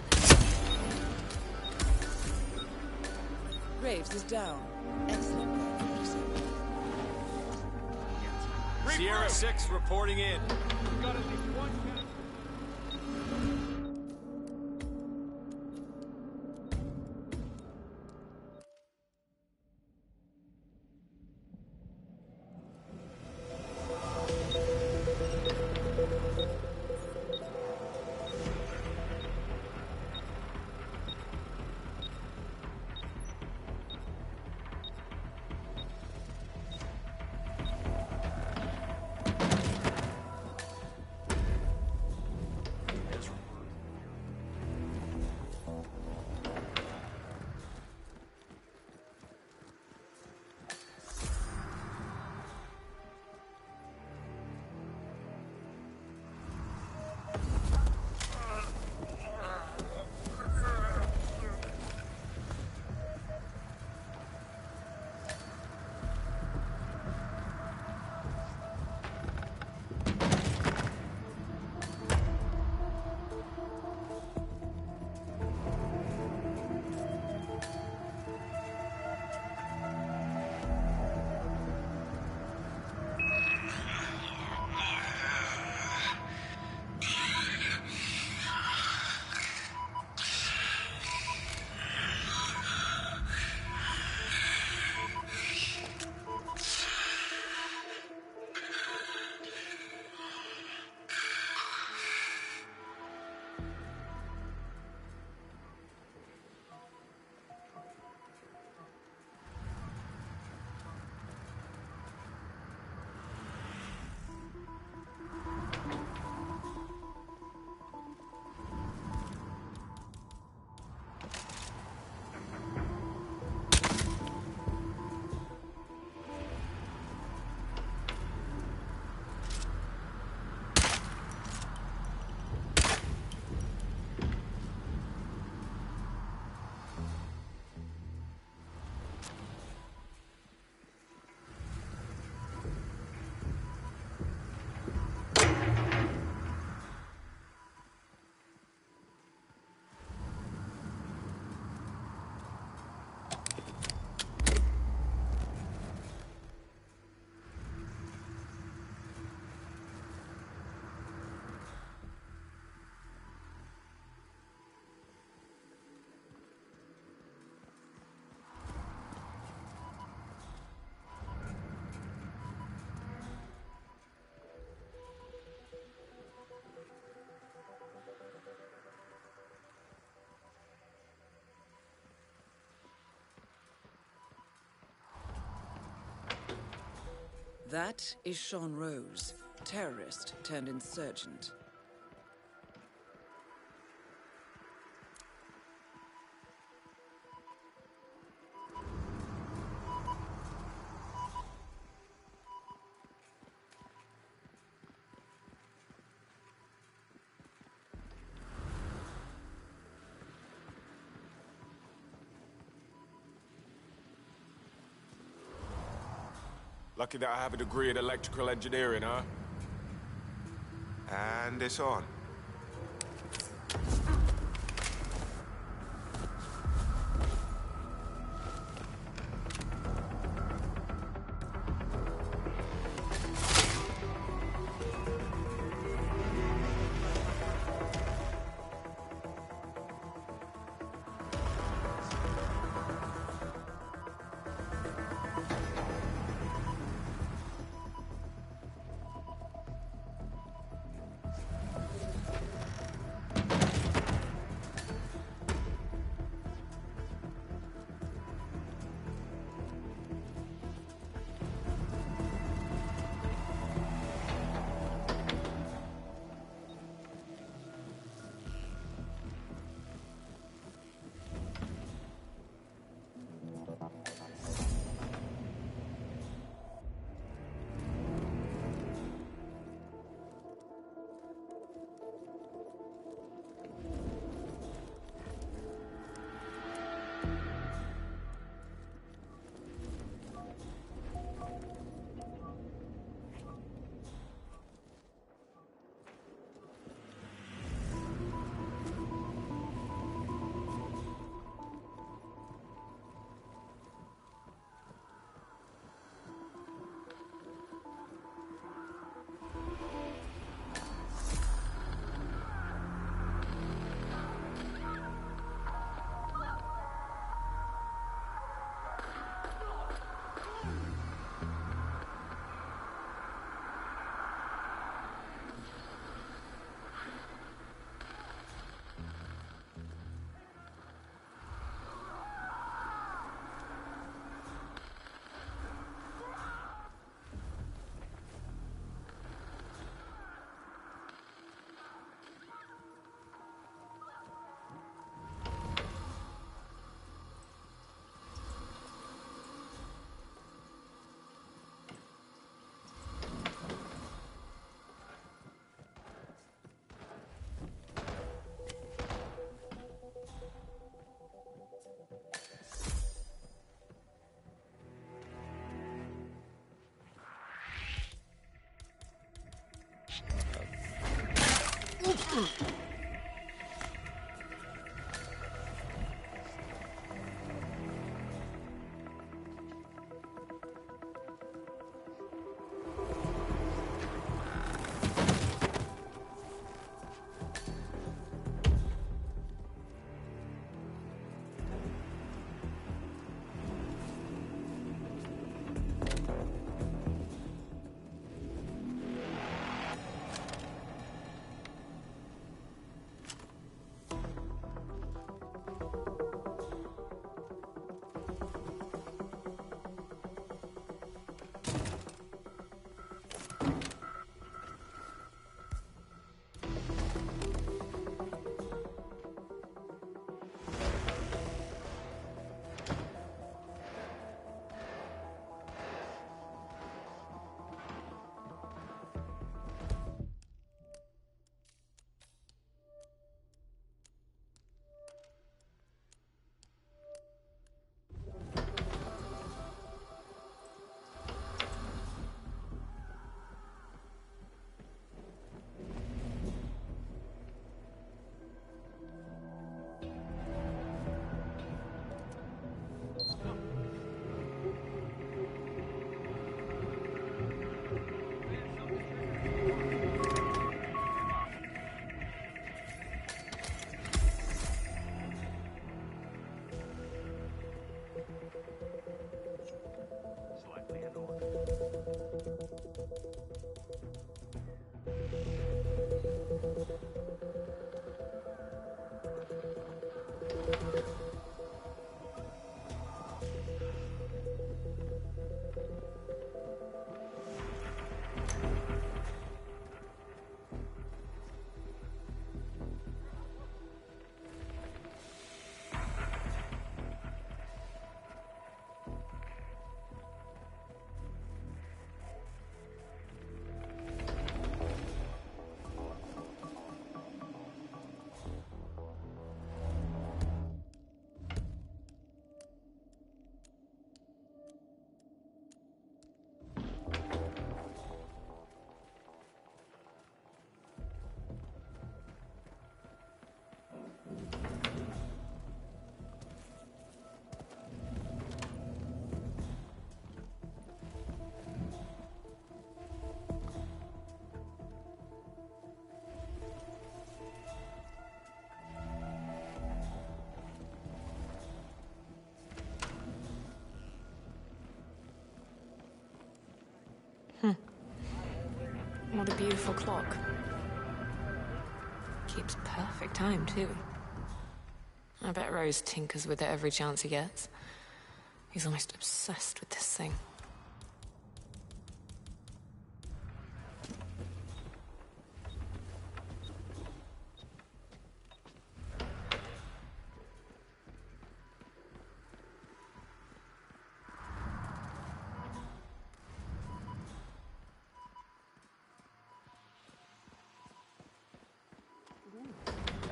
Speaker 1: Graves is down. Excellent work, 47.
Speaker 21: Sierra 6 reporting in.
Speaker 12: Got at least one guy.
Speaker 1: That is Sean Rose, terrorist turned insurgent.
Speaker 3: Lucky that I have a degree in electrical engineering, huh?
Speaker 11: And it's on.
Speaker 8: What a beautiful clock. Keeps perfect time, too. I bet Rose tinkers with it every chance he gets. He's almost obsessed with this thing.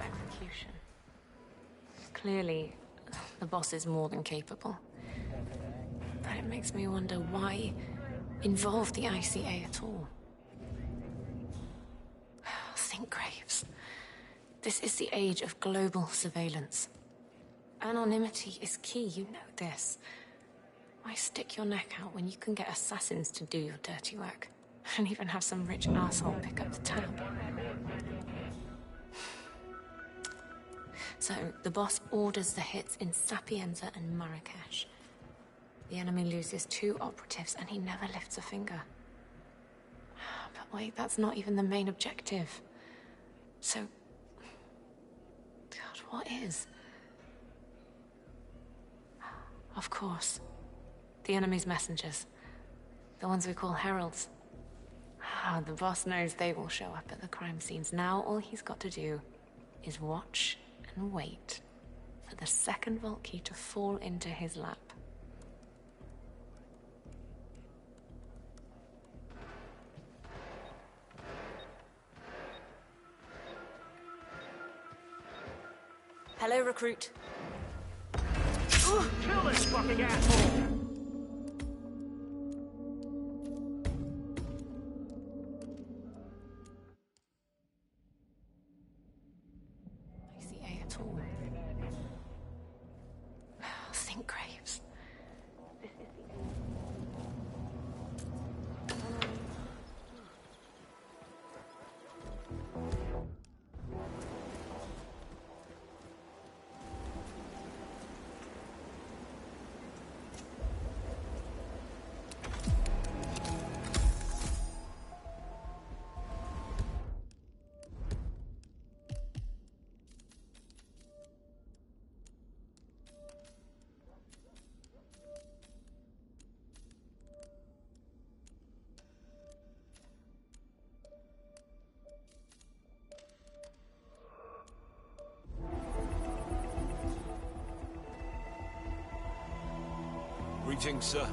Speaker 8: Execution. Clearly, the boss is more than capable. But it makes me wonder why involve the ICA at all. Think, Graves. This is the age of global surveillance. Anonymity is key, you know this. Why stick your neck out when you can get assassins to do your dirty work? And even have some rich asshole pick up the tab? So, the boss orders the hits in Sapienza and Marrakesh. The enemy loses 2 operatives and he never lifts a finger. But wait, that's not even the main objective. So... God, what is? Of course. The enemy's messengers. The ones we call heralds. The boss knows they will show up at the crime scenes. Now all he's got to do is watch and wait for the second vault key to fall into his lap. Hello, recruit.
Speaker 21: Kill this fucking asshole!
Speaker 8: ICA at all. Think, Graves. This is
Speaker 3: Greetings, sir.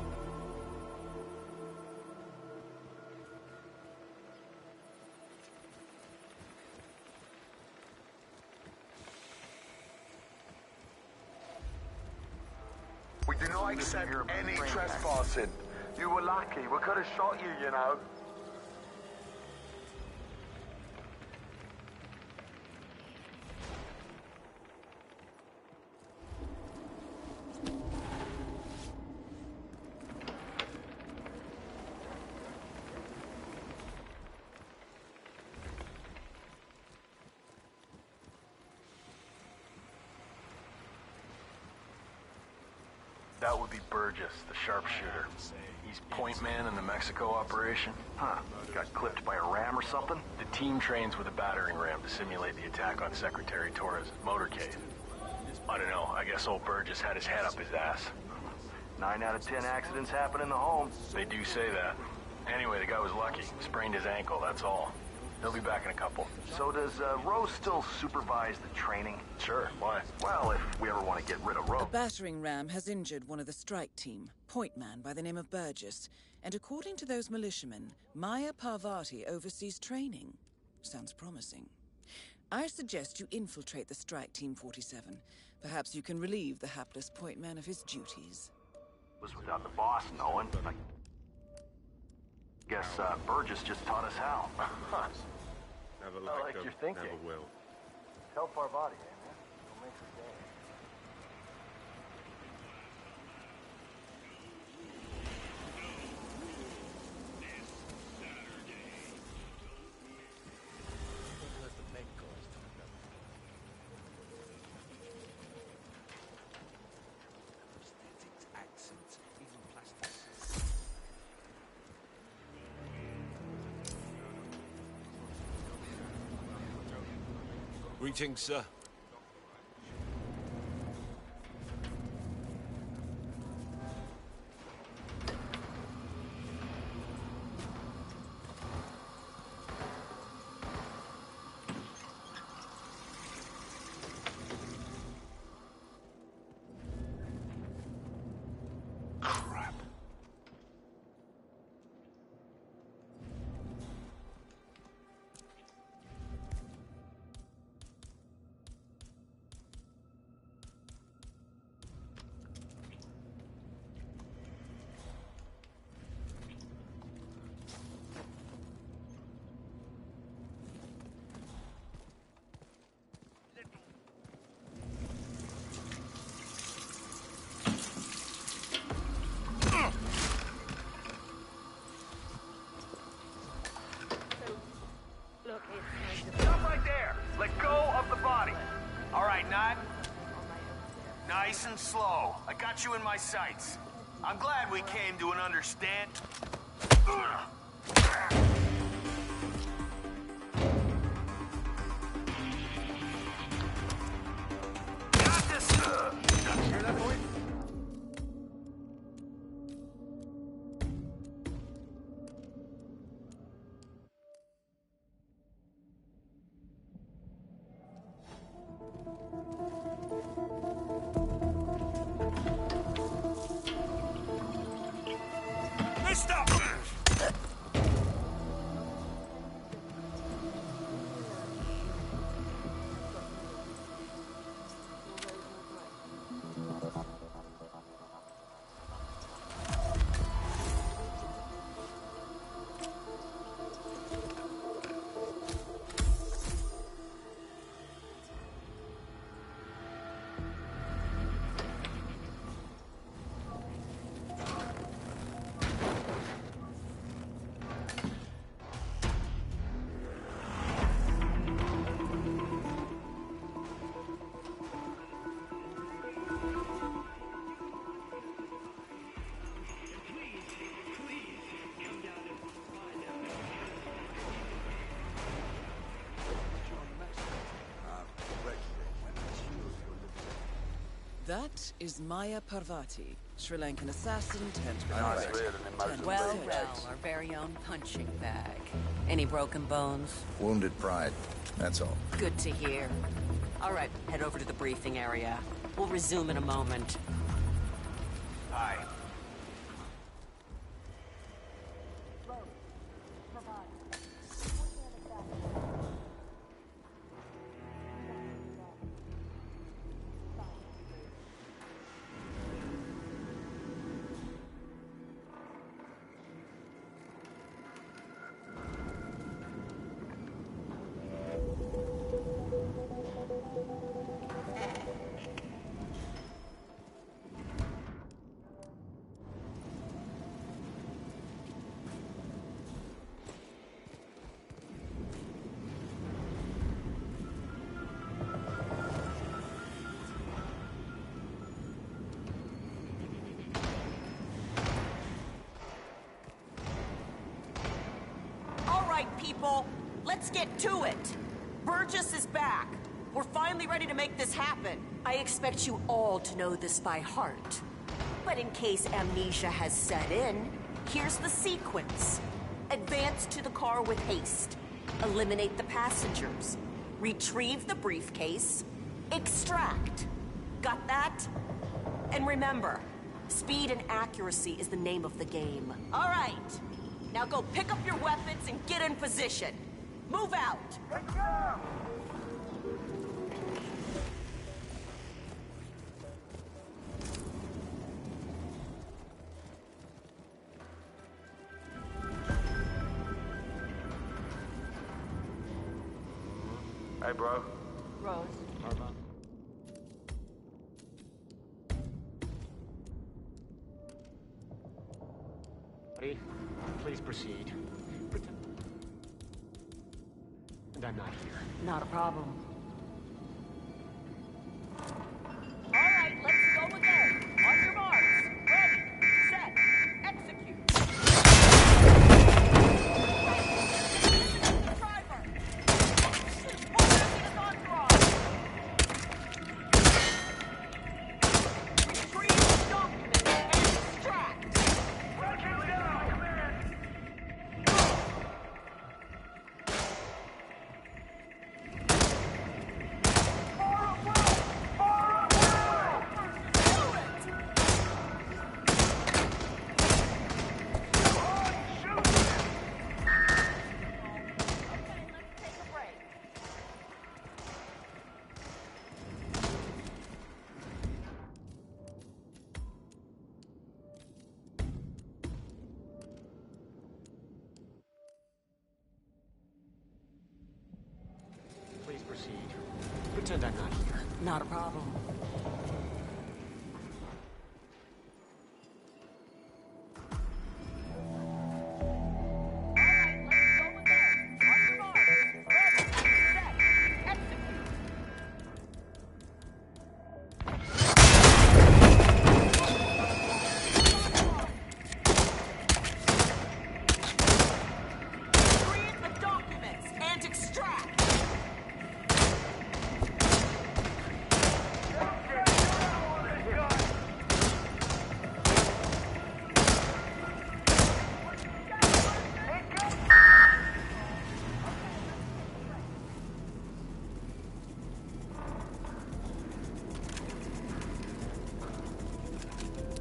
Speaker 11: We do not accept any trespassing. You were lucky. We could have shot you, you know.
Speaker 18: That would be Burgess, the sharpshooter. He's point man in the Mexico operation. Huh. Got clipped by a ram or something? The team trains with a battering ram to simulate the attack on Secretary Torres' motorcade. I don't know. I guess old Burgess had his head up his ass. 9 out of 10 accidents happen in the home. They do say that. Anyway, the guy was lucky. Sprained his ankle, that's all. He'll be back in a couple.
Speaker 11: So does Rose still supervise the training?
Speaker 18: Sure, why?
Speaker 11: Well, if we ever want to get rid of
Speaker 1: A
Speaker 11: Rose...
Speaker 1: battering ram has injured one of the strike team, point man by the name of Burgess, and according to those militiamen, Maya Parvati oversees training. Sounds promising. I suggest you infiltrate the strike team 47. Perhaps you can relieve the hapless point man of his duties.
Speaker 11: Was without the boss knowing. I guess Burgess just taught us how.
Speaker 3: Never
Speaker 11: I
Speaker 3: liked
Speaker 11: like
Speaker 3: him,
Speaker 11: your thinking.
Speaker 3: never will.
Speaker 11: Tell Parvati, eh, man? Don't make her day.
Speaker 3: Greetings, sir.
Speaker 17: Stop right there! Let go of the body. All right, Nod. Nice and slow. I got you in my sights. I'm glad we came to an understand. Got this! Hear that, boy? Stop!
Speaker 1: That is Maya Parvati, Sri Lankan assassin, templa.
Speaker 14: Well, our very own punching bag. Any broken bones?
Speaker 19: Wounded pride, that's all.
Speaker 14: Good to hear. All right, head over to the briefing area. We'll resume in a moment.
Speaker 17: Hi.
Speaker 14: People, let's get to it. Burgess is back. We're finally ready to make this happen. I expect you all to know this by heart. But in case amnesia has set in, here's the sequence. Advance to the car with haste. Eliminate the passengers. Retrieve the briefcase. Extract. Got that? And remember, speed and accuracy is the name of the game. All right. Now go pick up your weapons and get in position. Move out!
Speaker 11: Hey, bro.
Speaker 13: Rose.
Speaker 10: Arma.
Speaker 2: Buddy, please proceed. Pretend I'm not here.
Speaker 14: Not a problem. All right, let's go again. On your marks. Ready, set, execute. Driver. Everything is on drive.
Speaker 2: proceed. Pretend I'm not here.
Speaker 14: Not a problem.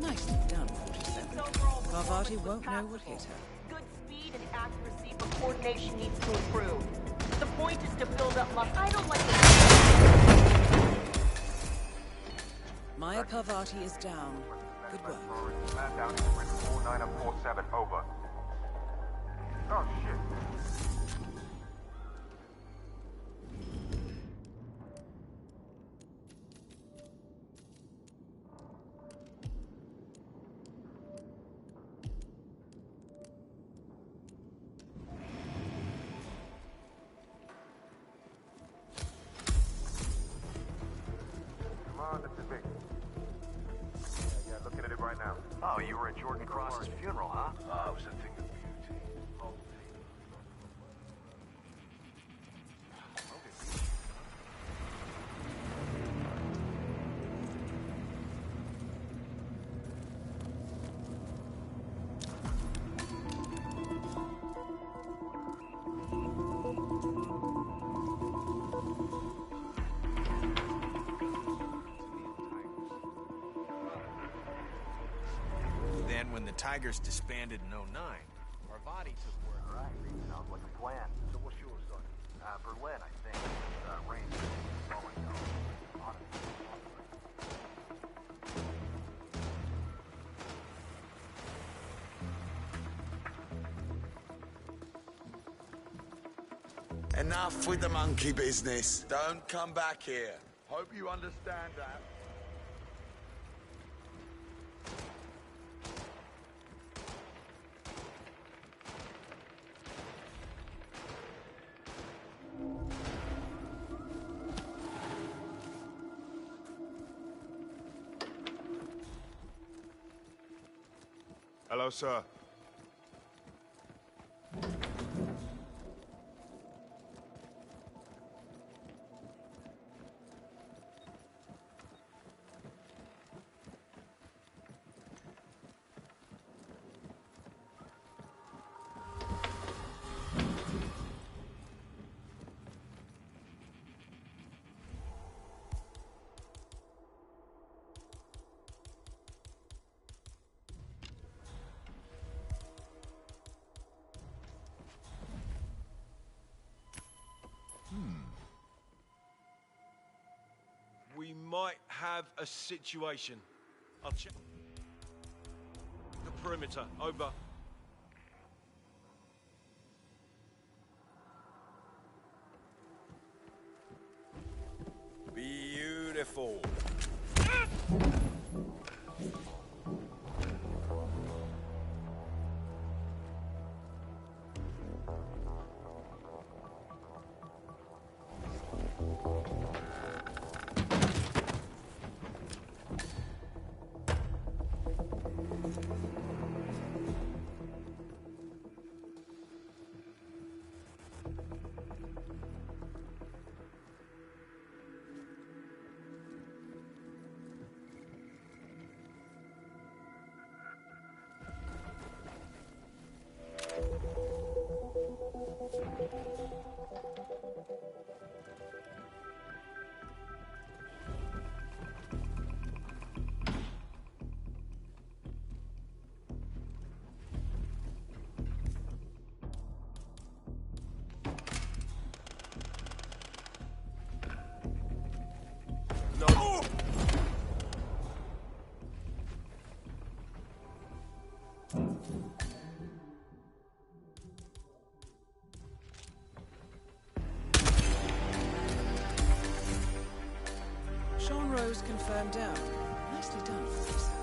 Speaker 1: Nicely done, 47. Parvati won't know what hit her.
Speaker 5: Good speed and accuracy, but coordination needs to improve. The point is to build up muscle. I don't like the...
Speaker 1: Maya Parvati is down. Good work.
Speaker 11: Man down in grid 4947, over. Oh, shit. Come on, this is big. Yeah, looking at it right now.
Speaker 18: Oh, you were at Jordan Cross's funeral, huh?
Speaker 11: Oh, it was a thing of beauty. Holy.
Speaker 17: Then, when the Tigers disbanded in '09, Parvati took word.
Speaker 18: All right, sounds like a plan. So what's yours, son? Berlin, I think. Rain. Oh, my God.
Speaker 20: Enough with the monkey business. Don't come back here. Hope you understand that.
Speaker 3: Hello, sir.
Speaker 4: We might have a situation. I'll check the perimeter. Over.
Speaker 3: Beautiful.
Speaker 1: Rose confirmed down. Nicely done, 47.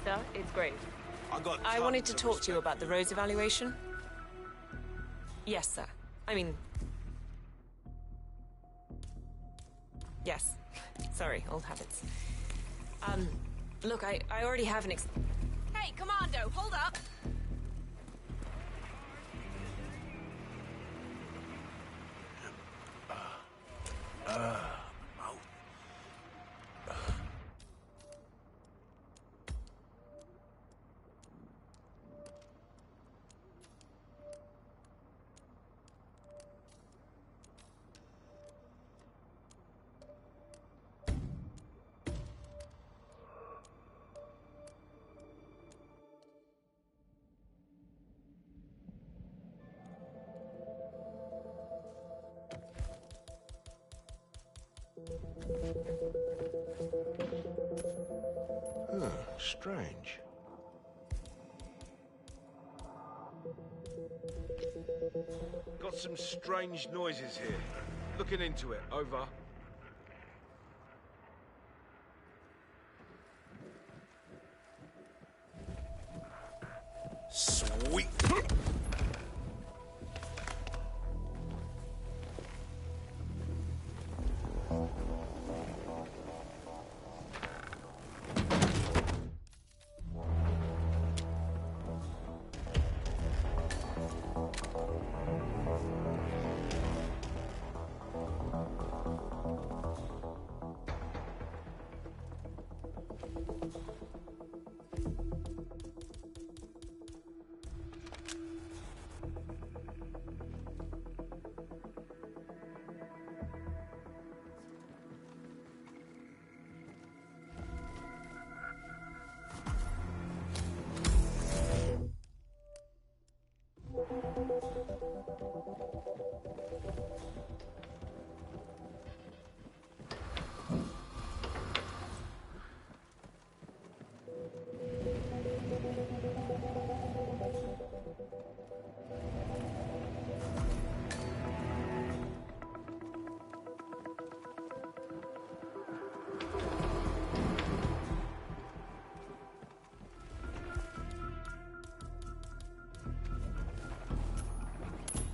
Speaker 6: Sir, it's Grave. I wanted to talk to you about the Rose evaluation. Yes, sir. I mean... Yes. Sorry, old habits. Look, I already have an Hey, Commando, hold up!
Speaker 7: Strange. Got some strange noises here. Looking into it. Over.
Speaker 3: Sweet.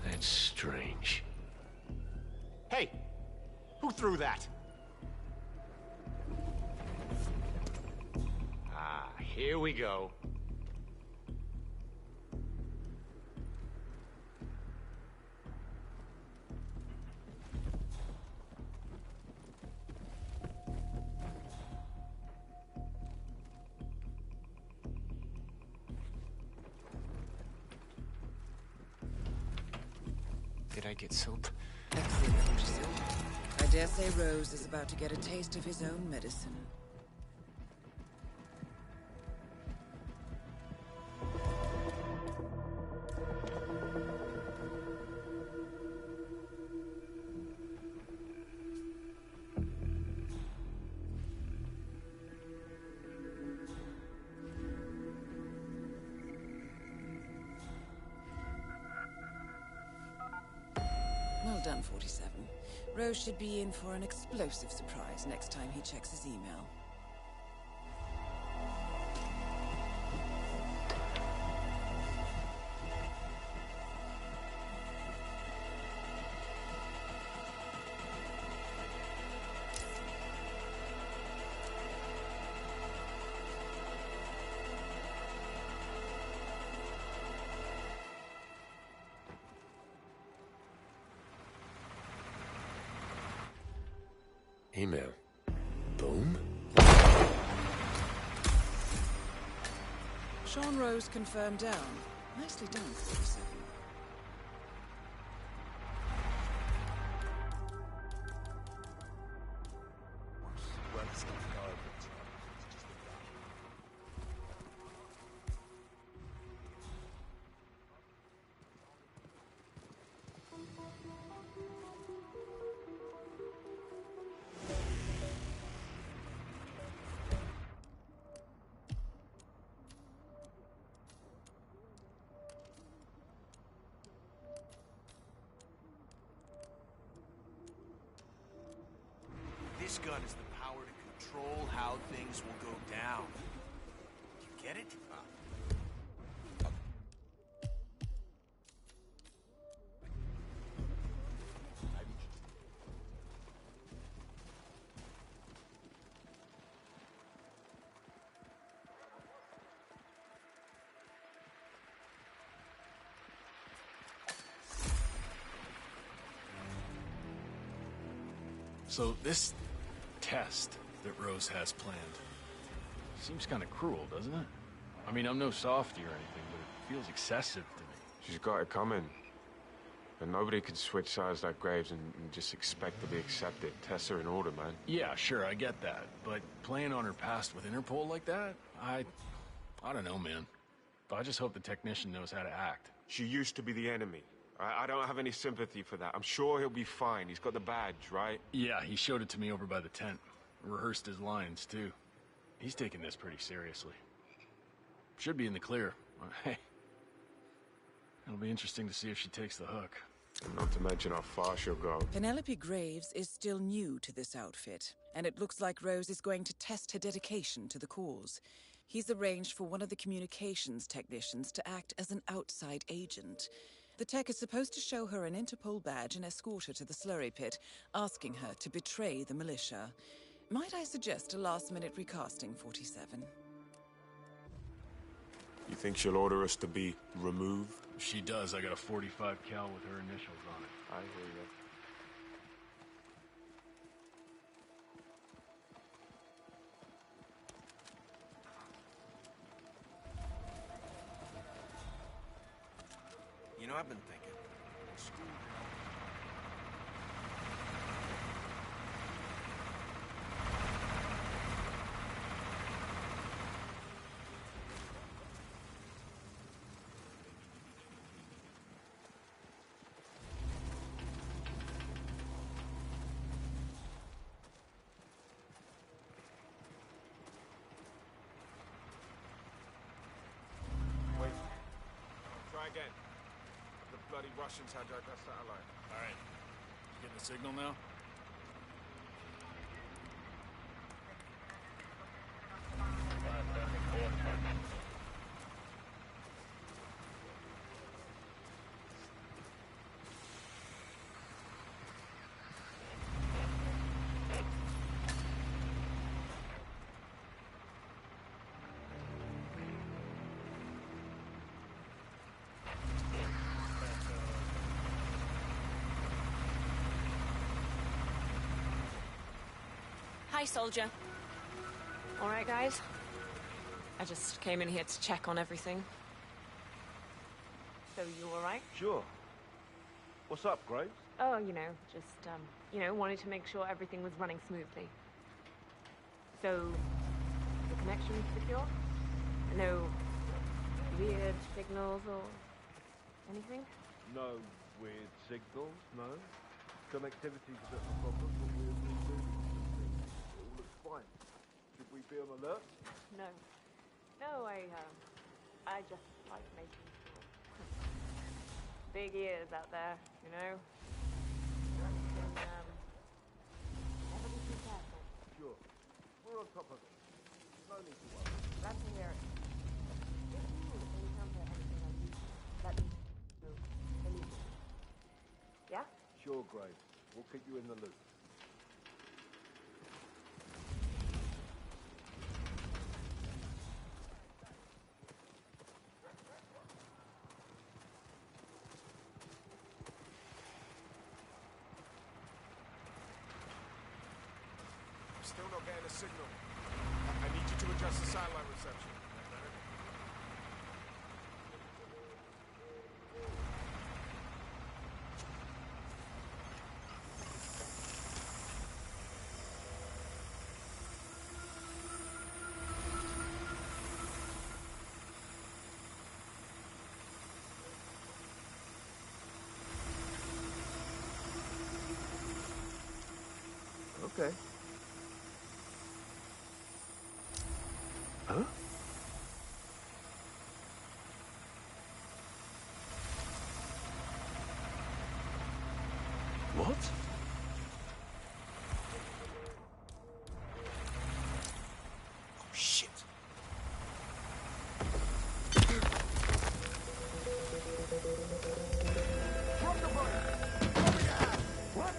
Speaker 7: That's strange.
Speaker 12: Hey! Who threw that? Ah, here we go.
Speaker 2: Did I get soap?
Speaker 1: Excellent, 47. I dare say Rose is about to get a taste of his own medicine. Well done, 47. Rose should be in for an explosive surprise next time he checks his email.
Speaker 9: Email. Boom?
Speaker 1: Sean Rose confirmed down. Nicely done, 47.
Speaker 16: Well, it's not garbage.
Speaker 17: This gun is the power to control how things will go down. You get it?
Speaker 12: So this test that Rose has planned seems kind of cruel, doesn't it? I mean, I'm no softy or anything, but it feels excessive to me.
Speaker 9: She's got it coming. And nobody can switch sides like Graves and just expect to be accepted. Tests are in order, man.
Speaker 12: Yeah, sure, I get that. But playing on her past with Interpol like that, I don't know, man. I just hope the technician knows how to act.
Speaker 9: She used to be the enemy. I don't have any sympathy for that. I'm sure he'll be fine. He's got the badge, right?
Speaker 12: Yeah, he showed it to me over by the tent. Rehearsed his lines, too. He's taking this pretty seriously. Should be in the clear. Hey. It'll be interesting to see if she takes the hook.
Speaker 9: Not to mention how far she'll go.
Speaker 1: Penelope Graves is still new to this outfit, and it looks like Rose is going to test her dedication to the cause. He's arranged for one of the communications technicians to act as an outside agent. The tech is supposed to show her an Interpol badge and escort her to the slurry pit, asking her to betray the militia. Might I suggest a last-minute recasting, 47?
Speaker 9: You think she'll order us to be removed?
Speaker 12: If she does, I got a 45 cal with her initials on it.
Speaker 9: I hear you.
Speaker 17: You know, I've been thinking.
Speaker 9: Wait. Try again. The bloody Russians hijacked our satellite.
Speaker 12: All right. You getting the signal now?
Speaker 6: Hi, soldier. All right, guys? I just came in here to check on everything. So you all right?
Speaker 7: Sure. What's up, Graves?
Speaker 6: Oh, just, wanted to make sure everything was running smoothly. So, the connection's secure? No weird signals or anything?
Speaker 7: No weird signals, no. Connectivity's a bit of a problem, but we're redoing things. It all looks fine. Should we be on alert?
Speaker 6: No. No, I just like making sure. Big ears out there, you know? Never be too careful.
Speaker 7: Sure. We're on top of it. No need to worry.
Speaker 6: Glad to hear it. If you encounter anything unusual, let me know immediately. Yeah?
Speaker 7: Sure, Graves. We'll keep you in the loop.
Speaker 3: Still not getting a signal. I need you to adjust the satellite reception.
Speaker 7: Okay. Huh? What?
Speaker 3: Oh, shit.
Speaker 7: Drop the button! Throw me your hand! What?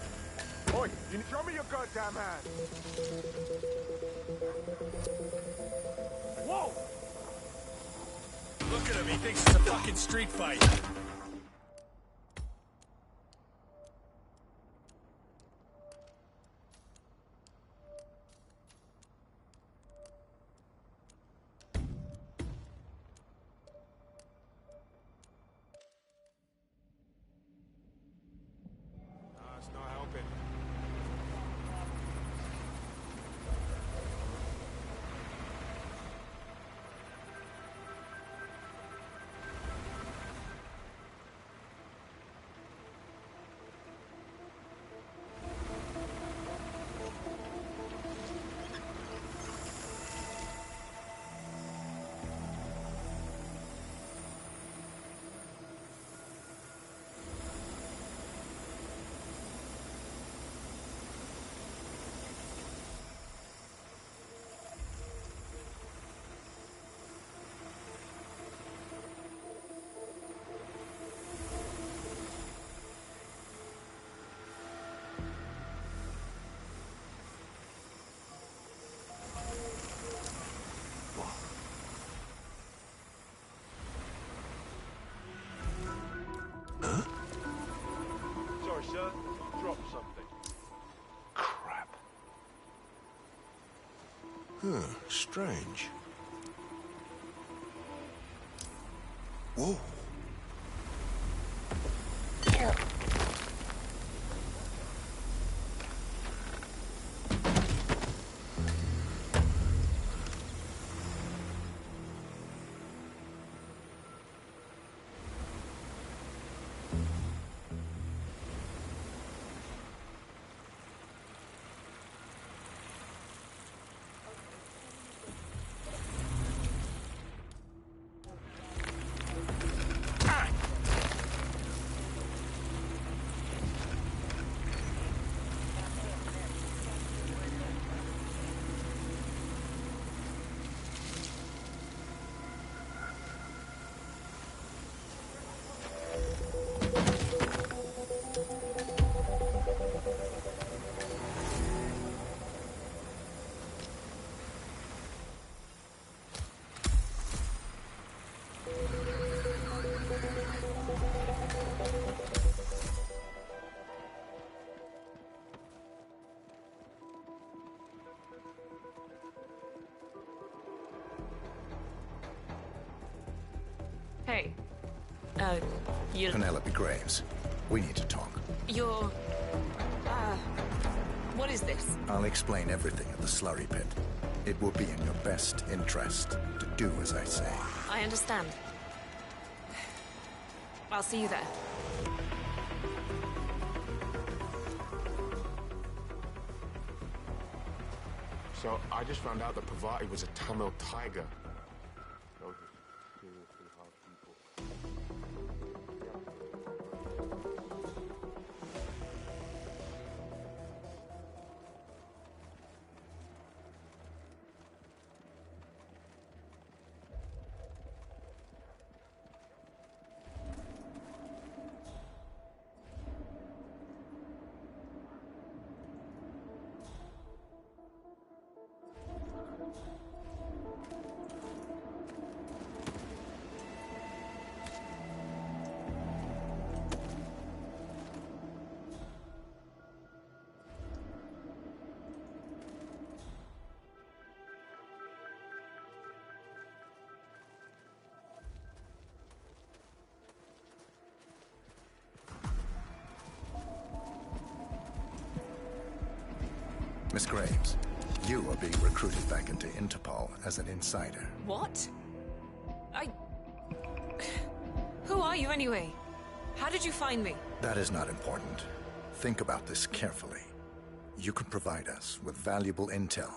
Speaker 7: Oi, you show me your goddamn hand! Whoa!
Speaker 17: Look at him, he thinks it's a fucking street fight.
Speaker 3: It's not helping.
Speaker 7: Sorry, sir. Dropped something.
Speaker 16: Crap. Huh, strange. Whoa.
Speaker 6: Hey. You...
Speaker 19: Penelope Graves, we need to talk.
Speaker 6: You're... what is this?
Speaker 19: I'll explain everything at the slurry pit. It will be in your best interest to do as I say.
Speaker 6: I understand. I'll see you there.
Speaker 9: So, I just found out that Pavati was a Tamil tiger.
Speaker 7: Those are seriously hard people.
Speaker 19: Miss Graves, you are being recruited back into Interpol as an insider.
Speaker 6: What? Who are you anyway? How did you find me?
Speaker 19: That is not important. Think about this carefully. You can provide us with valuable intel.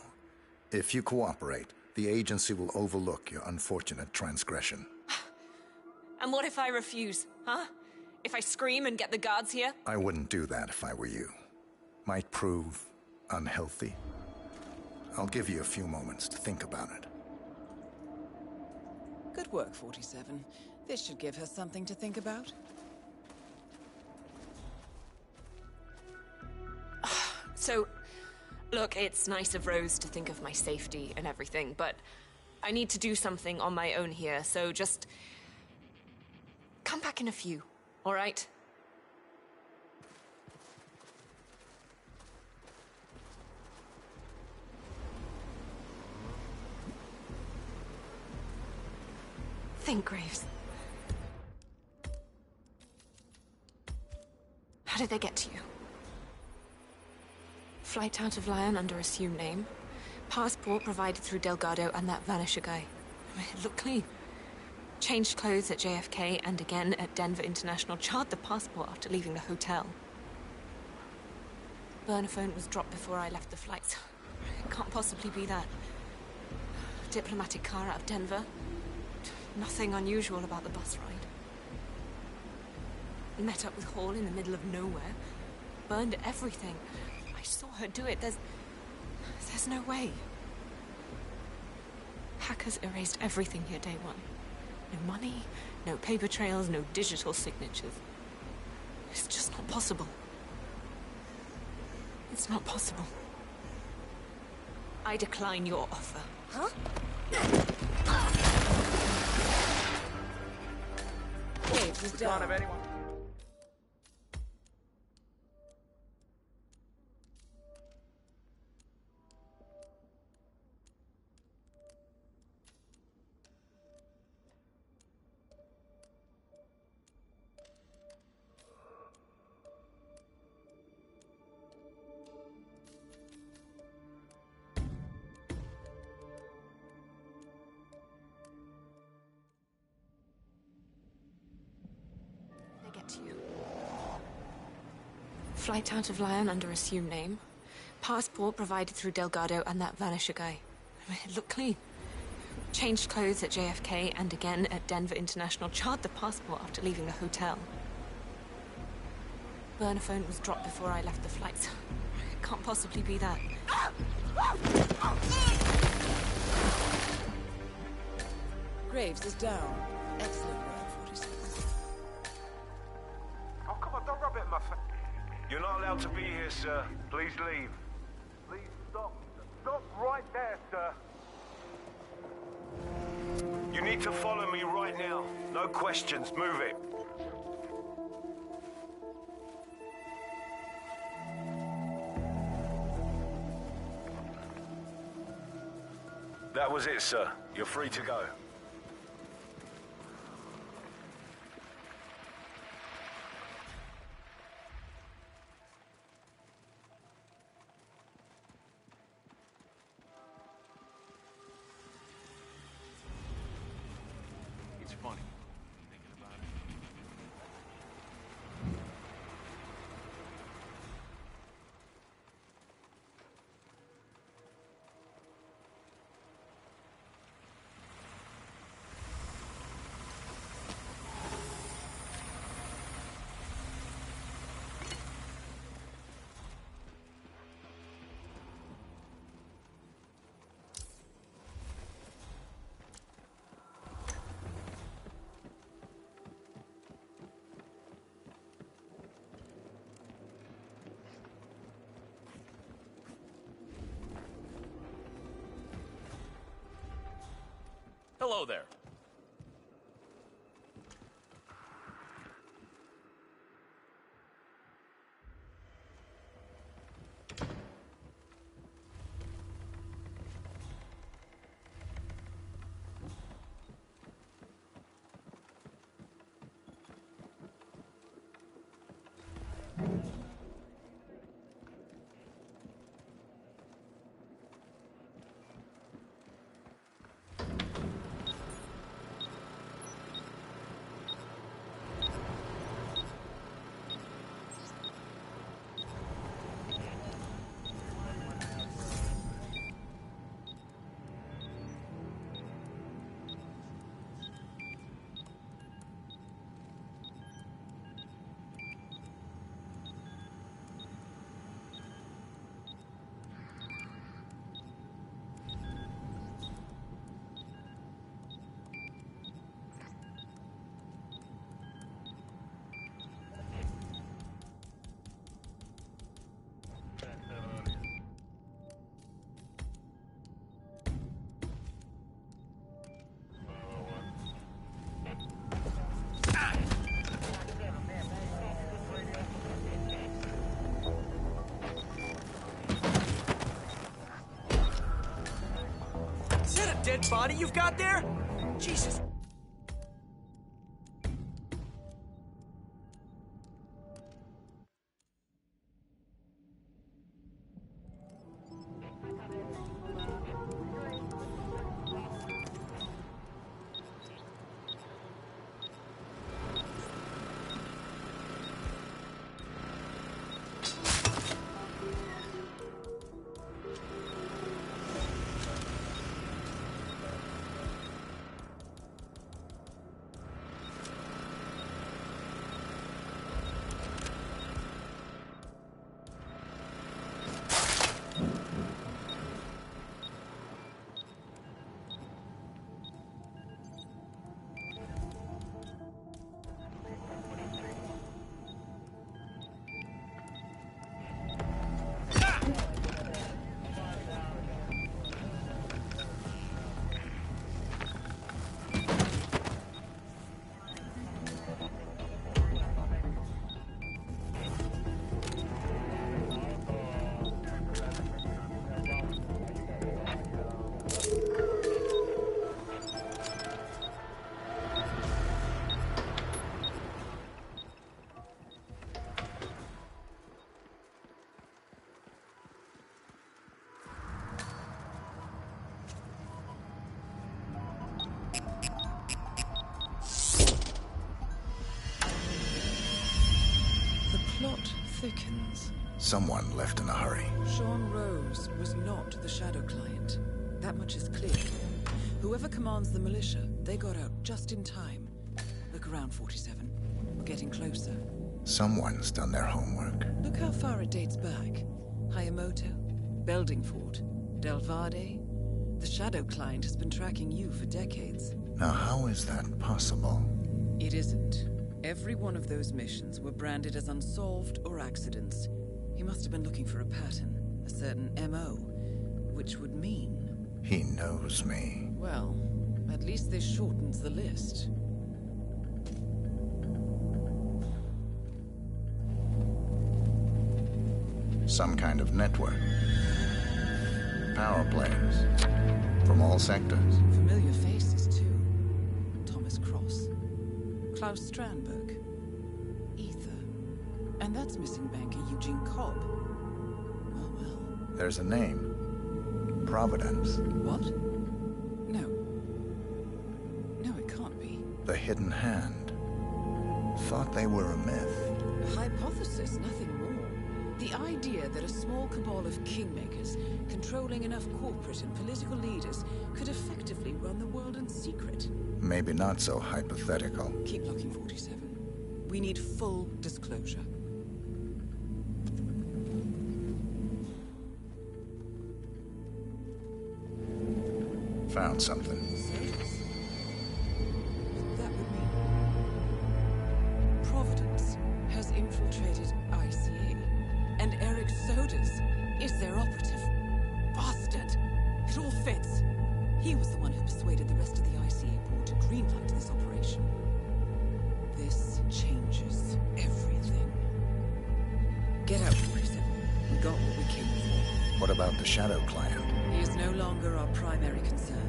Speaker 19: If you cooperate, the agency will overlook your unfortunate transgression.
Speaker 6: And what if I refuse, huh? If I scream and get the guards here?
Speaker 19: I wouldn't do that if I were you. Might prove unhealthy. I'll give you a few moments to think about it.
Speaker 1: Good work, 47. This should give her something to think about.
Speaker 6: So, look, it's nice of Rose to think of my safety and everything, but I need to do something on my own here, so just come back in a few, all right? Think, Graves. How did they get to you? Flight out of Lyon under assumed name. Passport provided through Delgado and that Vanisher guy. It looked clean. Changed clothes at JFK and again at Denver International. Charred the passport after leaving the hotel. Burner phone was dropped before I left the flight. It can't possibly be that. Diplomatic car out of Denver. Nothing unusual about the bus ride. Met up with Hall in the middle of nowhere. Burned everything. I saw her do it. There's no way. Hackers erased everything here day one. No money, no paper trails, no digital signatures. It's just not possible. It's not possible. I decline your offer.
Speaker 1: Huh? Graves is down.
Speaker 12: Of anyone.
Speaker 6: Flight out of Lyon under assumed name. Passport provided through Delgado and that Vanisher guy. It looked clean. Changed clothes at JFK and again at Denver International. Charred the passport after leaving the hotel. Burner phone was dropped before I left the flight. It can't possibly be that.
Speaker 1: Graves is down. Excellent work, 47.
Speaker 7: Oh, come on, don't rub it in my face.
Speaker 4: You're not allowed to be here, sir. Please leave.
Speaker 7: Please stop. Stop right there, sir.
Speaker 4: You need to follow me right now. No questions. Move it. That was it, sir. You're free to go.
Speaker 12: It's funny, thinking about it.
Speaker 3: Hello there.
Speaker 2: dead body you've got there? Jesus.
Speaker 1: Plot thickens.
Speaker 19: Someone left in a hurry.
Speaker 1: Sean Rose was not the Shadow Client. That much is clear. Whoever commands the militia, they got out just in time. Look around, 47. We're getting closer.
Speaker 19: Someone's done their homework.
Speaker 1: Look how far it dates back. Hayamoto, Beldingford, Delvade. The Shadow Client has been tracking you for decades.
Speaker 19: Now, how is that possible?
Speaker 1: It isn't. Every one of those missions were branded as unsolved or accidents. He must have been looking for a pattern, a certain MO, which would mean...
Speaker 19: He knows me.
Speaker 1: Well, at least this shortens the list.
Speaker 19: Some kind of network. Power planes. From all sectors.
Speaker 1: Familiar faces, too. Thomas Cross. Klaus Strandberg. Ether. And that's missing banker Eugene Cobb. Well, well.
Speaker 19: There's a name. Providence.
Speaker 1: What? No. No, it can't be.
Speaker 19: The Hidden Hand. Thought they were a myth.
Speaker 1: A hypothesis, nothing more. The idea that a small cabal of kingmakers, controlling enough corporate and political leaders, could effectively run the world in secret.
Speaker 19: Maybe not so hypothetical.
Speaker 1: Keep looking, 47. We need full disclosure.
Speaker 19: Found something.
Speaker 1: That would mean Providence has infiltrated ICA, and Eric Sodas is their operative. Bastard! It all fits. He was the one who persuaded the rest of the ICA board to greenlight this operation. This changes everything. Get out, 47. We got what we came for.
Speaker 19: What about the Shadow Client?
Speaker 1: He is no longer our primary concern.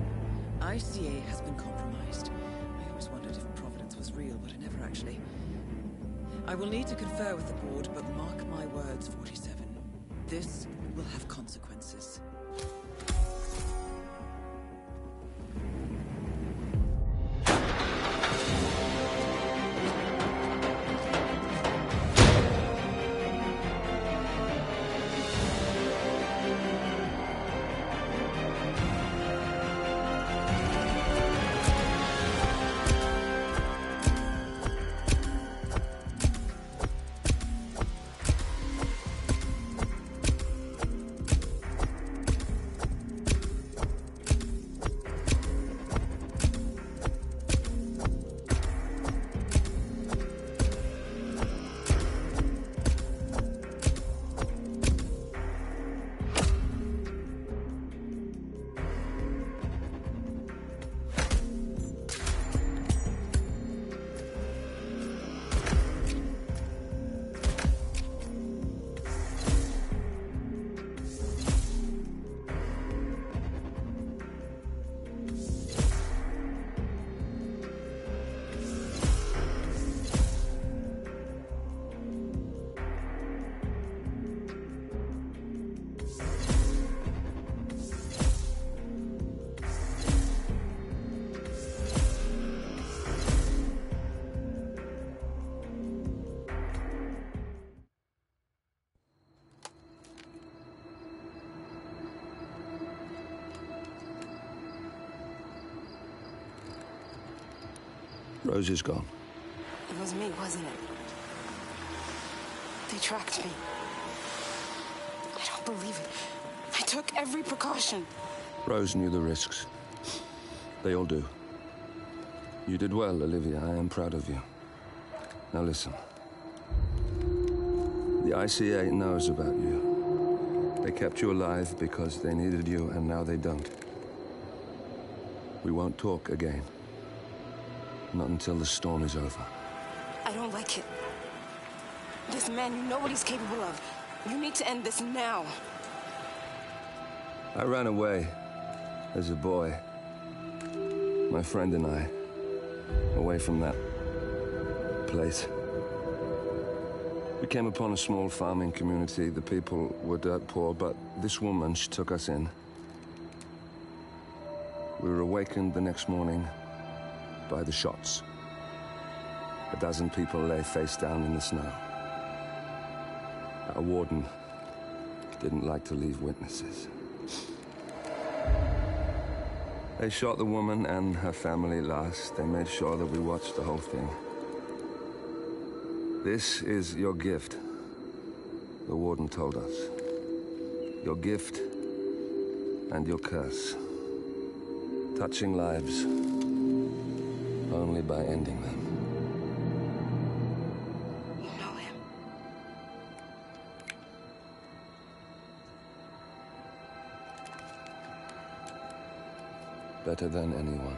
Speaker 1: ICA has been compromised. I always wondered if Providence was real, but it never actually. I will need to confer with the board, but mark my words, 47. This will have consequences.
Speaker 15: Rose is gone.
Speaker 6: It was me, wasn't it? They tracked me. I don't believe it. I took every precaution.
Speaker 15: Rose knew the risks. They all do. You did well, Olivia. I am proud of you. Now listen. The ICA knows about you. They kept you alive because they needed you, and now they don't. We won't talk again. Not until the storm is over.
Speaker 6: I don't like it. This man, you know what he's capable of. You need to end this now.
Speaker 15: I ran away as a boy. My friend and I. Away from that place. We came upon a small farming community. The people were dirt poor, but this woman, she took us in. We were awakened the next morning by the shots. A dozen people lay face down in the snow. Our warden didn't like to leave witnesses. They shot the woman and her family last. They made sure that we watched the whole thing. This is your gift, the warden told us. Your gift and your curse. Touching lives only by ending them.
Speaker 6: You know him.
Speaker 15: Better than anyone.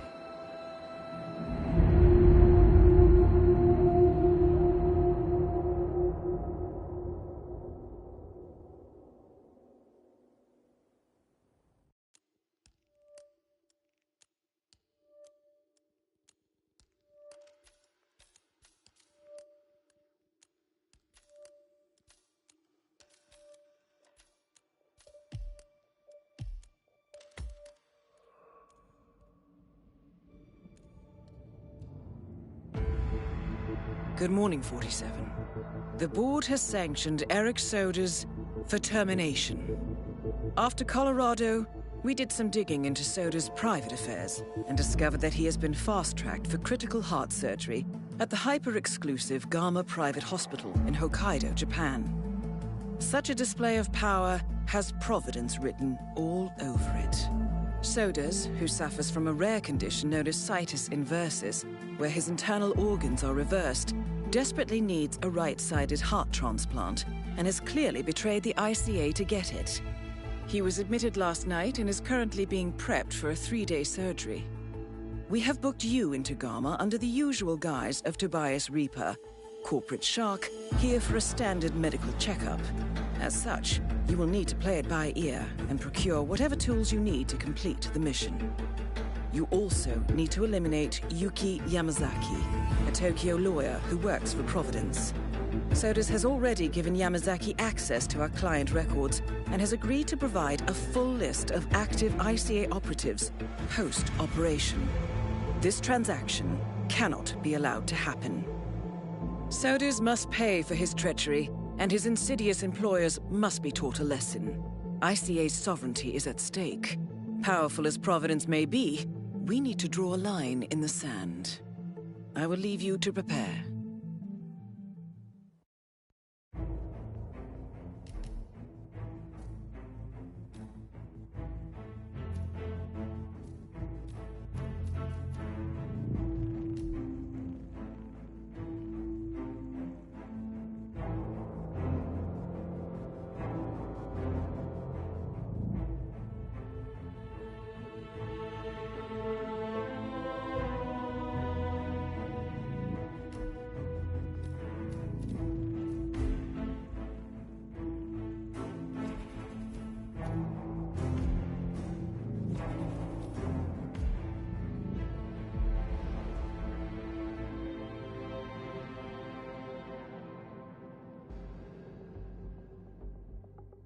Speaker 1: Good morning, 47. The board has sanctioned Eric Soda's for termination. After Colorado, we did some digging into Soda's private affairs and discovered that he has been fast-tracked for critical heart surgery at the hyper-exclusive Gama Private Hospital in Hokkaido, Japan. Such a display of power has Providence written all over it. Sodas, who suffers from a rare condition known as situs inversus, where his internal organs are reversed, desperately needs a right-sided heart transplant and has clearly betrayed the ICA to get it. He was admitted last night and is currently being prepped for a 3-day surgery. We have booked you into Gama under the usual guise of Tobias Reaper, corporate shark, here for a standard medical checkup. As such, you will need to play it by ear and procure whatever tools you need to complete the mission. You also need to eliminate Yuki Yamazaki, a Tokyo lawyer who works for Providence. Sodas has already given Yamazaki access to our client records and has agreed to provide a full list of active ICA operatives post-operation. This transaction cannot be allowed to happen. Sodas must pay for his treachery, and his insidious employers must be taught a lesson. ICA's sovereignty is at stake. Powerful as Providence may be, we need to draw a line in the sand. I will leave you to prepare.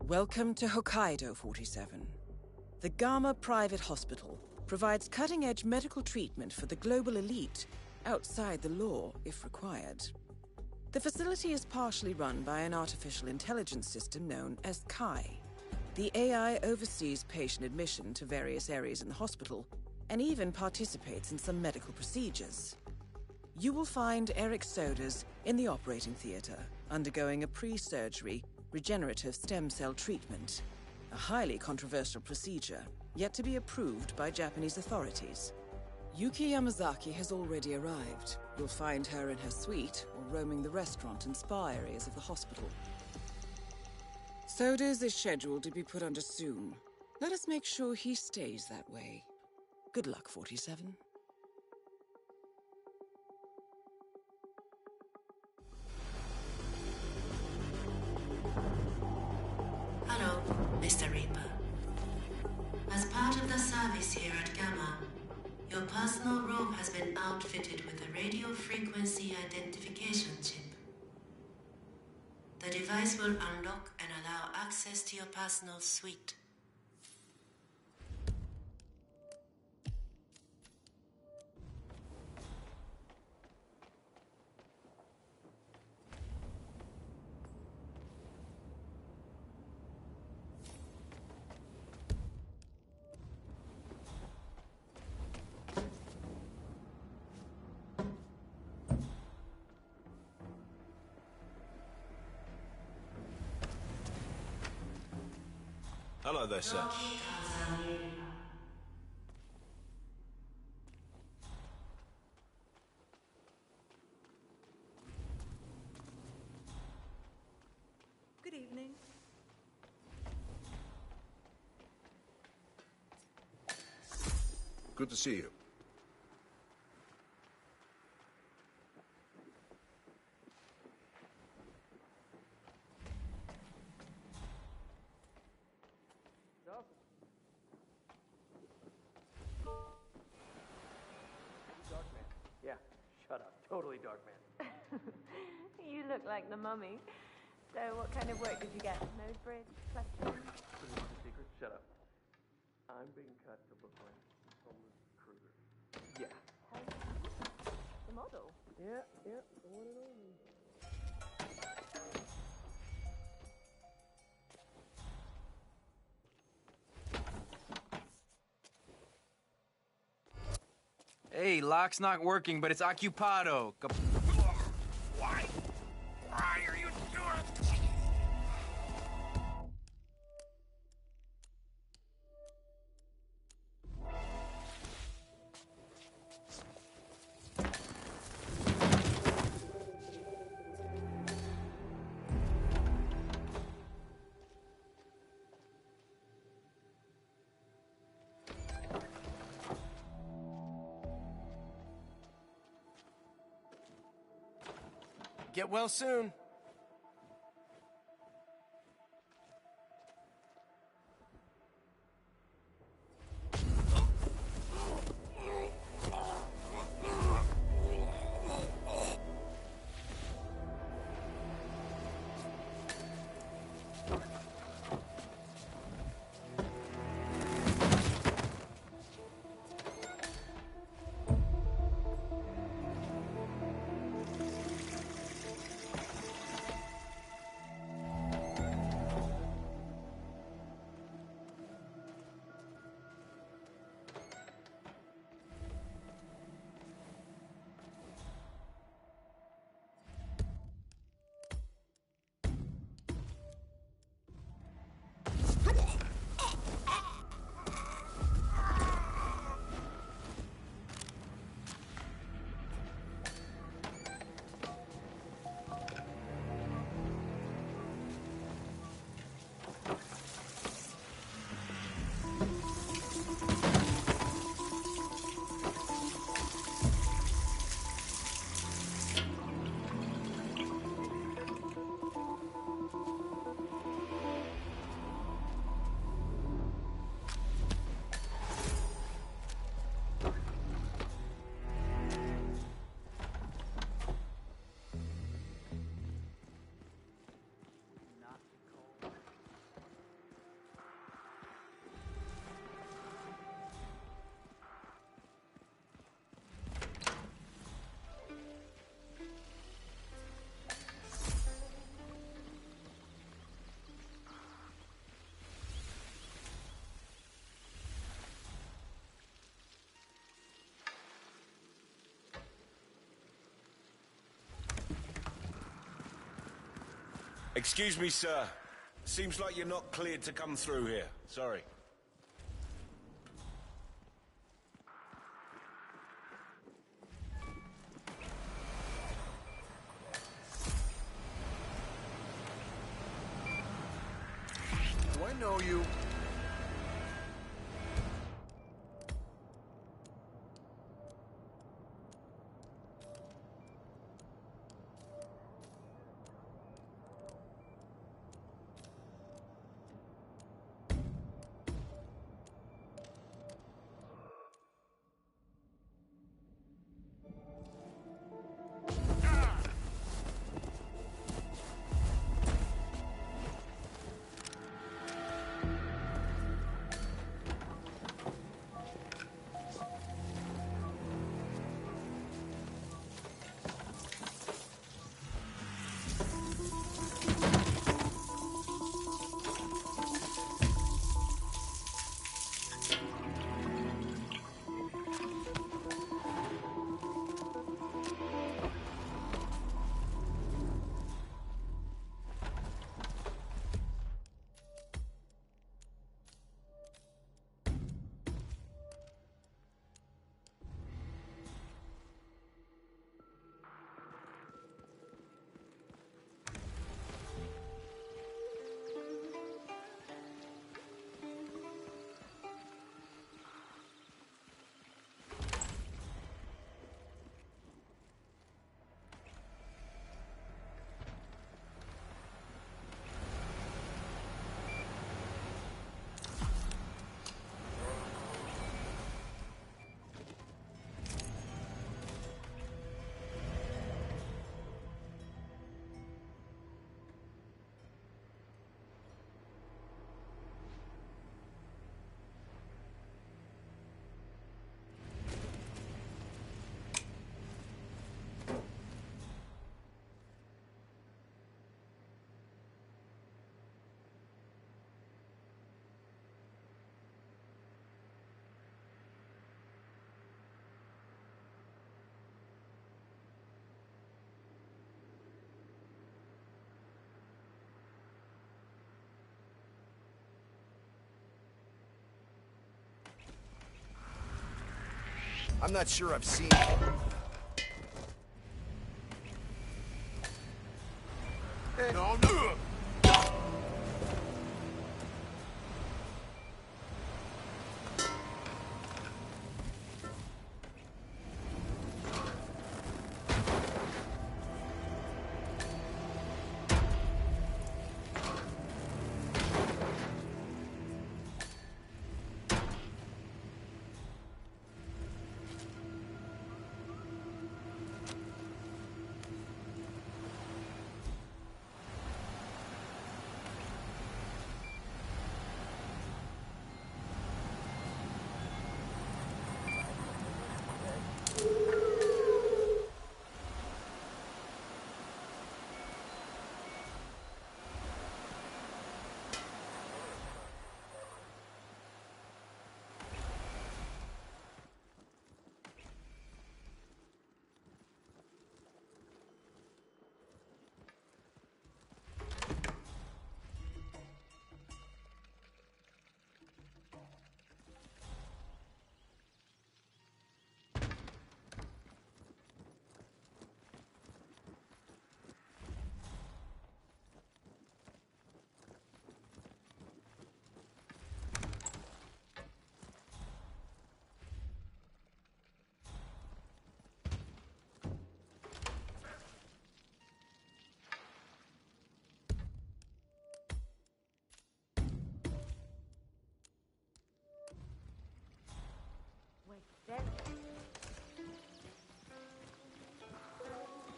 Speaker 1: Welcome to Hokkaido, 47. The Gama Private Hospital provides cutting-edge medical treatment for the global elite, outside the law if required. The facility is partially run by an artificial intelligence system known as Kai. The AI oversees patient admission to various areas in the hospital, and even participates in some medical procedures. You will find Eric Soders in the operating theater, undergoing a pre-surgery regenerative stem cell treatment. A highly controversial procedure, yet to be approved by Japanese authorities. Yuki Yamazaki has already arrived. You'll find her in her suite or roaming the restaurant and spa areas of the hospital. Soders is scheduled to be put under soon. Let us make sure he stays that way. Good luck, 47.
Speaker 21: Hello, Mr. Reaper. As part of the service here at Gamma, your personal robe has been outfitted with a radio frequency identification chip. The device will unlock and allow access to your personal suite.
Speaker 16: Hello there, sir.
Speaker 13: Good evening.
Speaker 7: Good to see you.
Speaker 5: Dark man. Yeah, shut up. Totally dark man.
Speaker 8: You look like the mummy. So what kind of work did you get? Nose bridge? Plastic?
Speaker 5: Secret? Shut up. I'm being cut to look like homeless Kruger. Yeah.
Speaker 8: The model?
Speaker 5: Yeah, the one and only.
Speaker 10: Hey, lock's not working, but it's occupado.
Speaker 2: Why? Why are you doing? Get well soon.
Speaker 16: Excuse me, sir. Seems like you're not cleared to come through here. Sorry.
Speaker 12: Do I know you? I'm not sure I've seen it.
Speaker 3: No.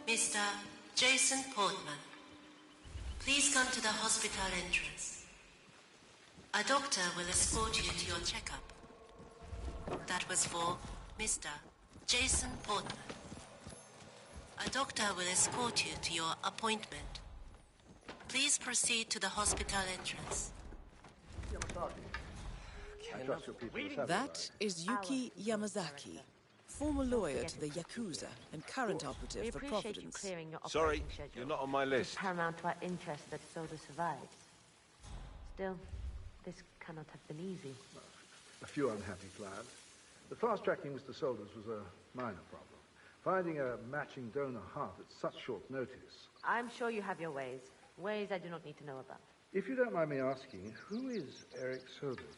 Speaker 21: Mr. Jason Portman, please come to the hospital entrance. A doctor will escort you to your checkup. That was for Mr. Jason Portman. A doctor will escort you to your appointment. Please proceed to the hospital entrance.
Speaker 19: I trust your people.
Speaker 1: That is Yuki Yamazaki, former lawyer to the Yakuza and current operative
Speaker 21: We
Speaker 1: for
Speaker 21: appreciate you
Speaker 1: Providence.
Speaker 21: clearing your
Speaker 4: Sorry,
Speaker 21: operating schedule.
Speaker 4: you're not on my list.
Speaker 21: It's paramount to our interest that Soda survives. Still, this cannot have been easy.
Speaker 14: A few unhappy clients. But fast-tracking Mr. Solders was a minor problem. Finding a matching donor heart at such short notice.
Speaker 21: I'm sure you have your ways. Ways I do not need to know about.
Speaker 14: If you don't mind me asking, who is Eric Solders?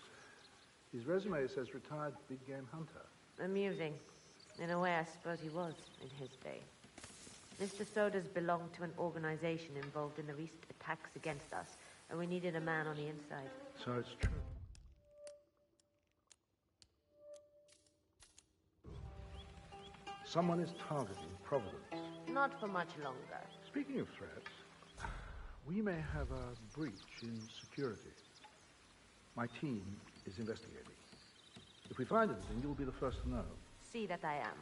Speaker 14: His resume says retired big game hunter.
Speaker 21: Amusing. In a way, I suppose he was in his day. Mr. Sodas belonged to an organization involved in the recent attacks against us, and we needed a man on the inside.
Speaker 14: So it's true. Someone is targeting Providence.
Speaker 21: Not for much longer.
Speaker 14: Speaking of threats, we may have a breach in security. My team is investigating. If we find anything, you'll be the first to know.
Speaker 21: See that I am.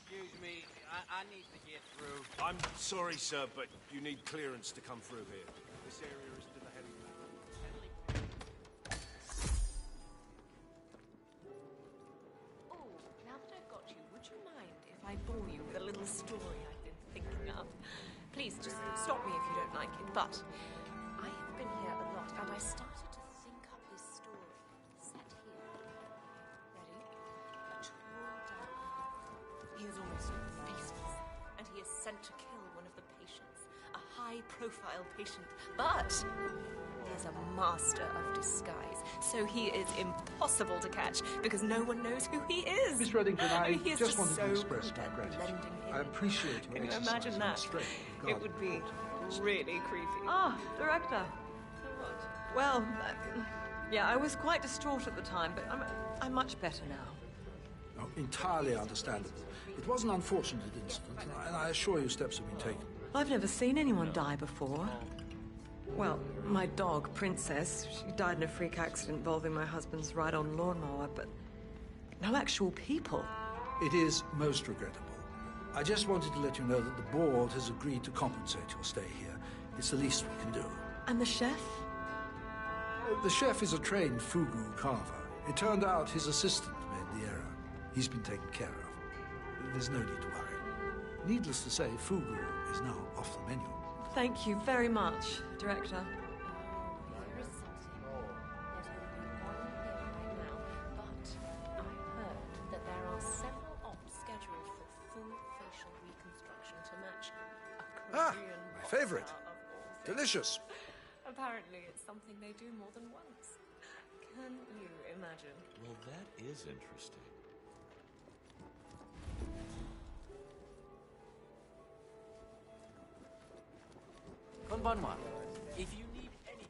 Speaker 17: Excuse me, I need to get through.
Speaker 3: I'm sorry, sir, but you need clearance to come through here. This area isn't in the heavy
Speaker 6: Oh, now that I've got you, would you mind if I bore you with a little story I've been thinking of? Please, just stop me if you don't like it, but I have been here a lot, and I started to think up this story set here. Ready? A tall, dark man. He is almost faceless, and he is sent to kill one of the patients, a high-profile patient, but he is a master of disguise, so he is impossible to catch because no one knows who he is.
Speaker 14: Miss Reddington, I
Speaker 6: he is
Speaker 14: just wanted
Speaker 6: so
Speaker 14: to express
Speaker 6: good
Speaker 14: my
Speaker 6: at
Speaker 14: gratitude.
Speaker 6: blending in.
Speaker 14: I appreciate your
Speaker 6: Can you
Speaker 14: exercise
Speaker 6: imagine
Speaker 14: in
Speaker 6: that?
Speaker 14: restraint
Speaker 6: It
Speaker 14: regarding
Speaker 6: would be really creepy.
Speaker 13: Ah, Director.
Speaker 6: So what?
Speaker 13: Well, yeah, I was quite distraught at the time, but I'm much better now.
Speaker 14: Oh, entirely understandable. It was an unfortunate incident, and I assure you steps have been taken.
Speaker 13: I've never seen anyone die before. Well, my dog, Princess, she died in a freak accident involving my husband's ride-on lawnmower, but no actual people.
Speaker 14: It is most regrettable. I just wanted to let you know that the board has agreed to compensate your stay here. It's the least we can do.
Speaker 13: And the chef?
Speaker 14: The chef is a trained fugu carver. It turned out his assistant made the error. He's been taken care of. There's no need to worry. Needless to say, fugu is now off the menu.
Speaker 13: Thank you very much, Director.
Speaker 14: Ah, my favorite. Delicious.
Speaker 6: Apparently, it's something they do more than once. Can you imagine?
Speaker 16: Well, that is interesting.
Speaker 10: Konbanwa, if you need any...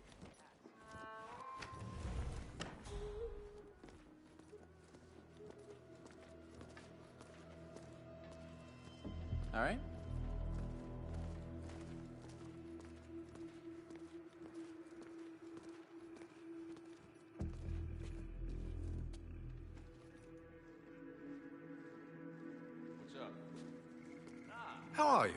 Speaker 10: All right.
Speaker 16: What's up?
Speaker 14: How are you?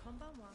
Speaker 13: Konbanwa.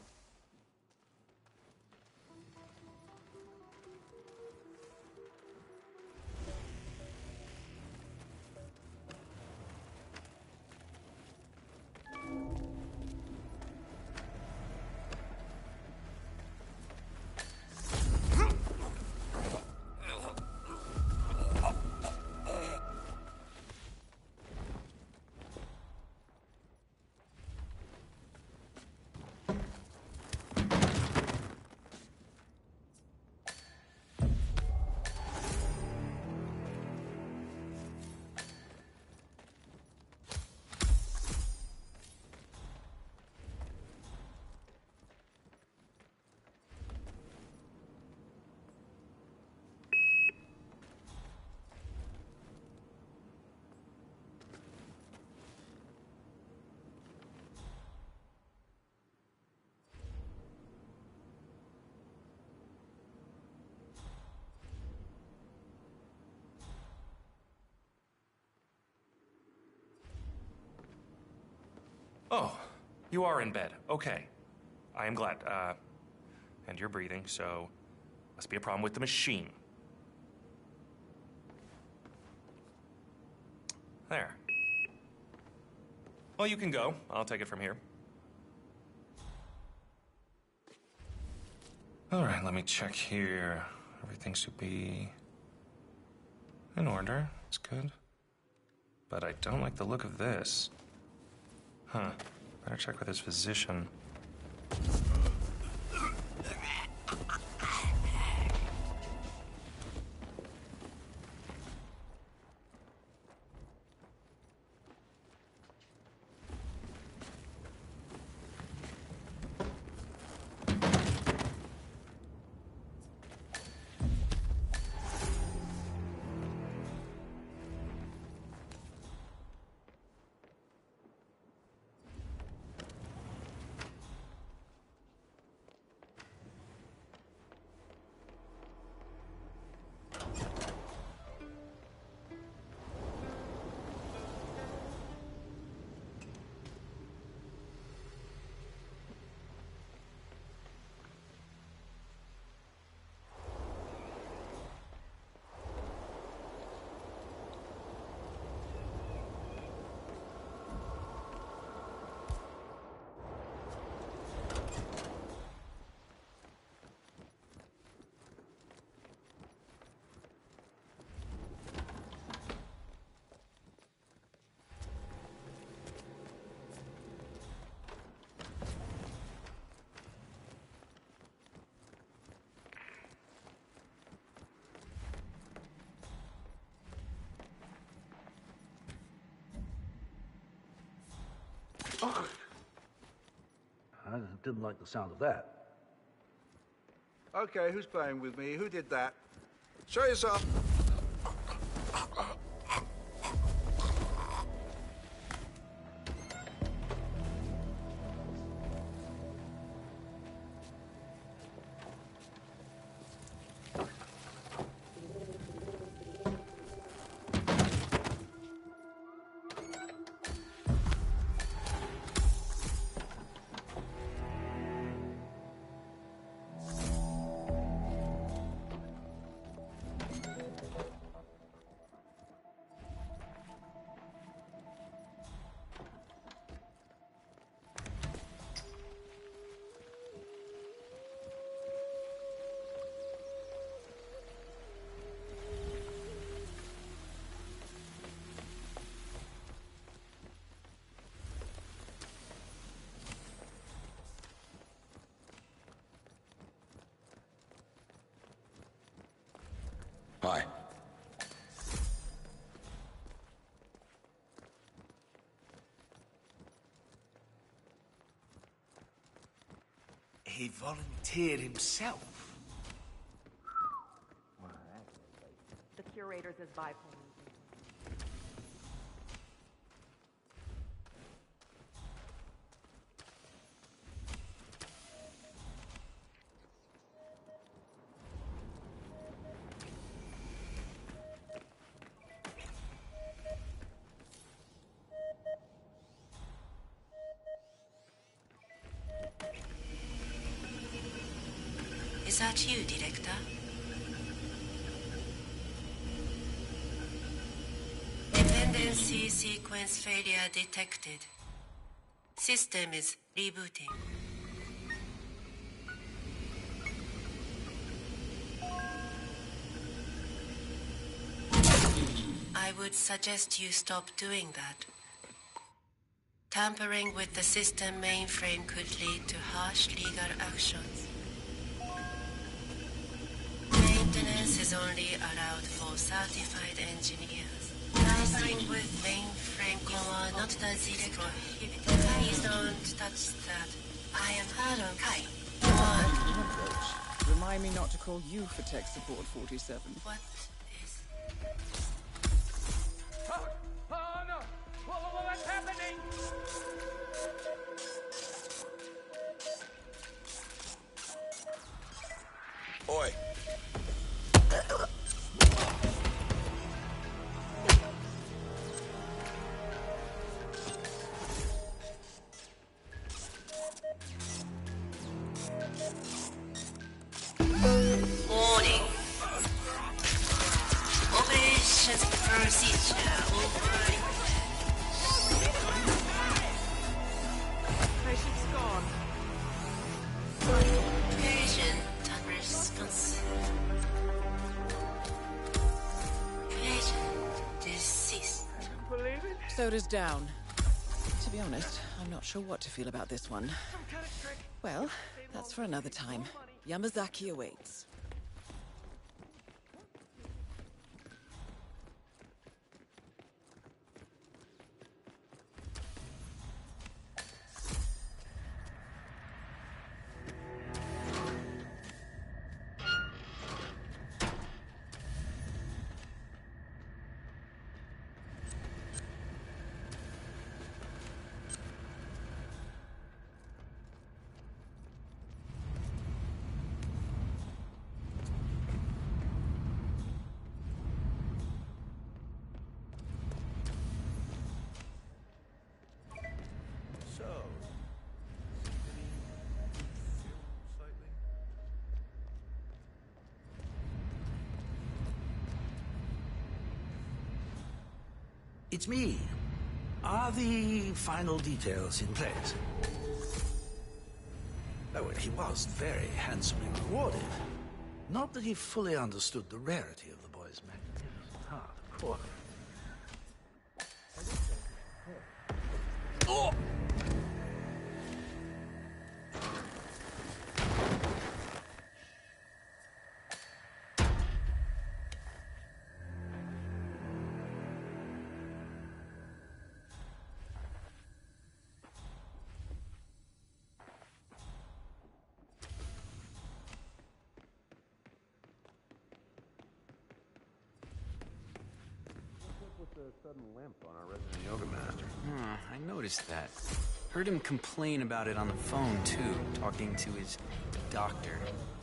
Speaker 11: Oh, you are in bed. Okay. I am glad. And you're breathing, so must be a problem with the machine. There. Well, you can go. I'll take it from here. All right, let me check here. Everything should be in order. It's good. But I don't like the look of this. Huh. Better check with his physician.
Speaker 14: I didn't like the sound of that. Okay, who's playing with me? Who did that? Show yourself.
Speaker 12: he volunteered himself.
Speaker 13: The curator's is bipolar.
Speaker 21: Is that you, Director? Dependency sequence failure detected. System is rebooting. I would suggest you stop doing that. Tampering with the system mainframe could lead to harsh legal actions. Maintenance is only allowed for certified engineers. Tampering with mainframe command not the prohibited. Please don't touch that. I am Harlon Kai.
Speaker 1: Roach, remind me not to call you for tech support 47.
Speaker 21: What is...
Speaker 2: Oh no! What's happening?
Speaker 20: Oi!
Speaker 21: Warning. Operations procedure overriding.
Speaker 13: Patient's gone.
Speaker 21: Patient unresponsive. Patient deceased.
Speaker 13: Believe it?
Speaker 1: Soda's down. To be honest, I'm not sure what to feel about this one. Well, that's for another time. Yamazaki awaits.
Speaker 12: So, slightly.
Speaker 14: It's me. Are the final details in place? Oh, well, he was very handsomely rewarded. Not that he fully understood the rarity of the boy's magnificent heart, of course. Oh!
Speaker 12: With the sudden limp on our resident yoga master.
Speaker 10: I noticed that. Heard him complain about it on the phone, too, talking to his doctor.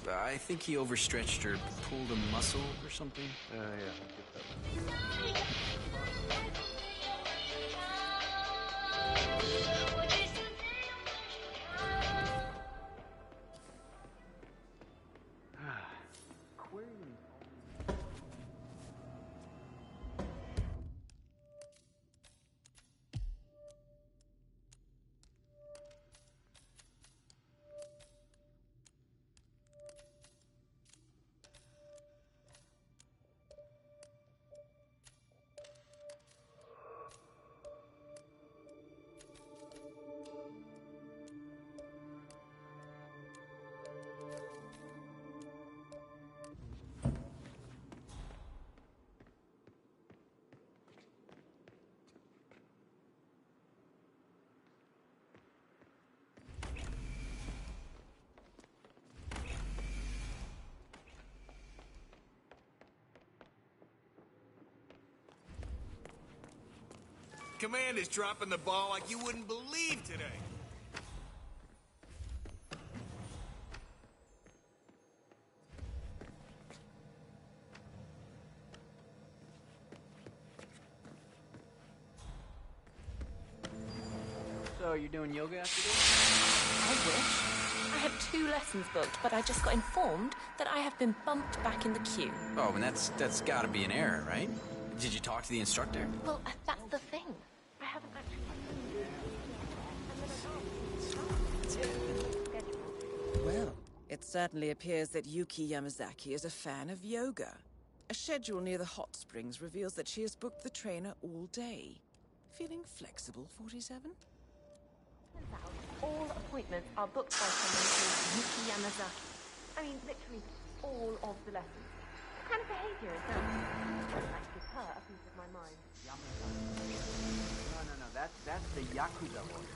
Speaker 10: I think he overstretched or pulled a muscle or something.
Speaker 12: Yeah.
Speaker 17: command is dropping the ball like you wouldn't believe today.
Speaker 10: So, you're doing yoga after this?
Speaker 6: I wish. I had 2 lessons booked, but I just got informed that I have been bumped back in the queue.
Speaker 10: Oh, and that's gotta be an error, right? Did you talk to the instructor?
Speaker 6: Well, that's the thing. I haven't actually...
Speaker 1: Well, it certainly appears that Yuki Yamazaki is a fan of yoga. A schedule near the hot springs reveals that she has booked the trainer all day. Feeling flexible, 47?
Speaker 8: All appointments are booked by someone called Yuki Yamazaki. I mean, literally all of the lessons. What kind of behavior is that? I'd like to give her a piece of my mind.
Speaker 10: No, that's the Yakuza one.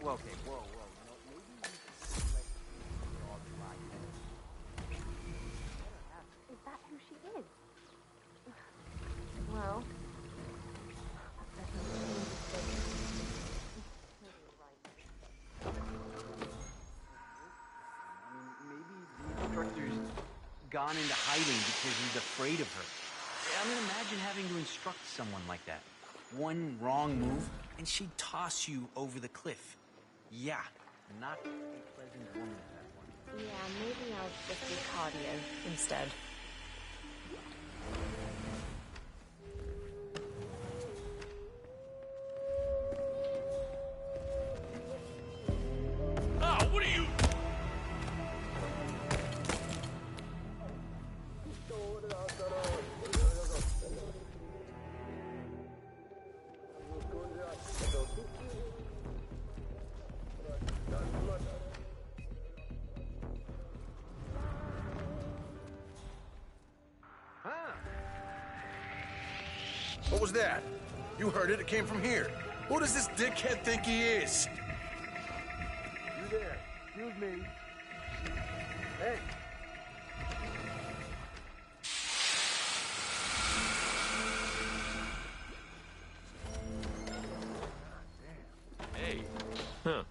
Speaker 10: Well, okay, whoa. No, maybe we should let dog fly.
Speaker 8: Is that who she is? Well, that doesn't change the thing.
Speaker 10: Instructor's gone into hiding because he's afraid of her. I mean, imagine having to instruct someone like that. One wrong move, and she'd toss you over the cliff. Yeah, not a pleasant woman, that one.
Speaker 8: Yeah, maybe I'll just do cardio instead.
Speaker 2: Oh, what are you...
Speaker 17: What was that? You heard it. It came from here. Who does this dickhead think he is?
Speaker 7: You there? Excuse me. Hey.
Speaker 2: Hey. Huh.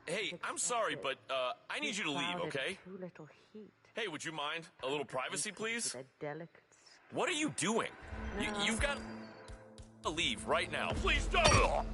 Speaker 2: Hey, I'm sorry, but I need you to leave, okay?
Speaker 8: Too little heat.
Speaker 2: Hey, would you mind? A little privacy, please?
Speaker 8: A delicate...
Speaker 2: What are you doing? You've got to leave right now. Please don't!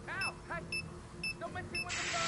Speaker 2: Ow! Hey! Don't mess me with the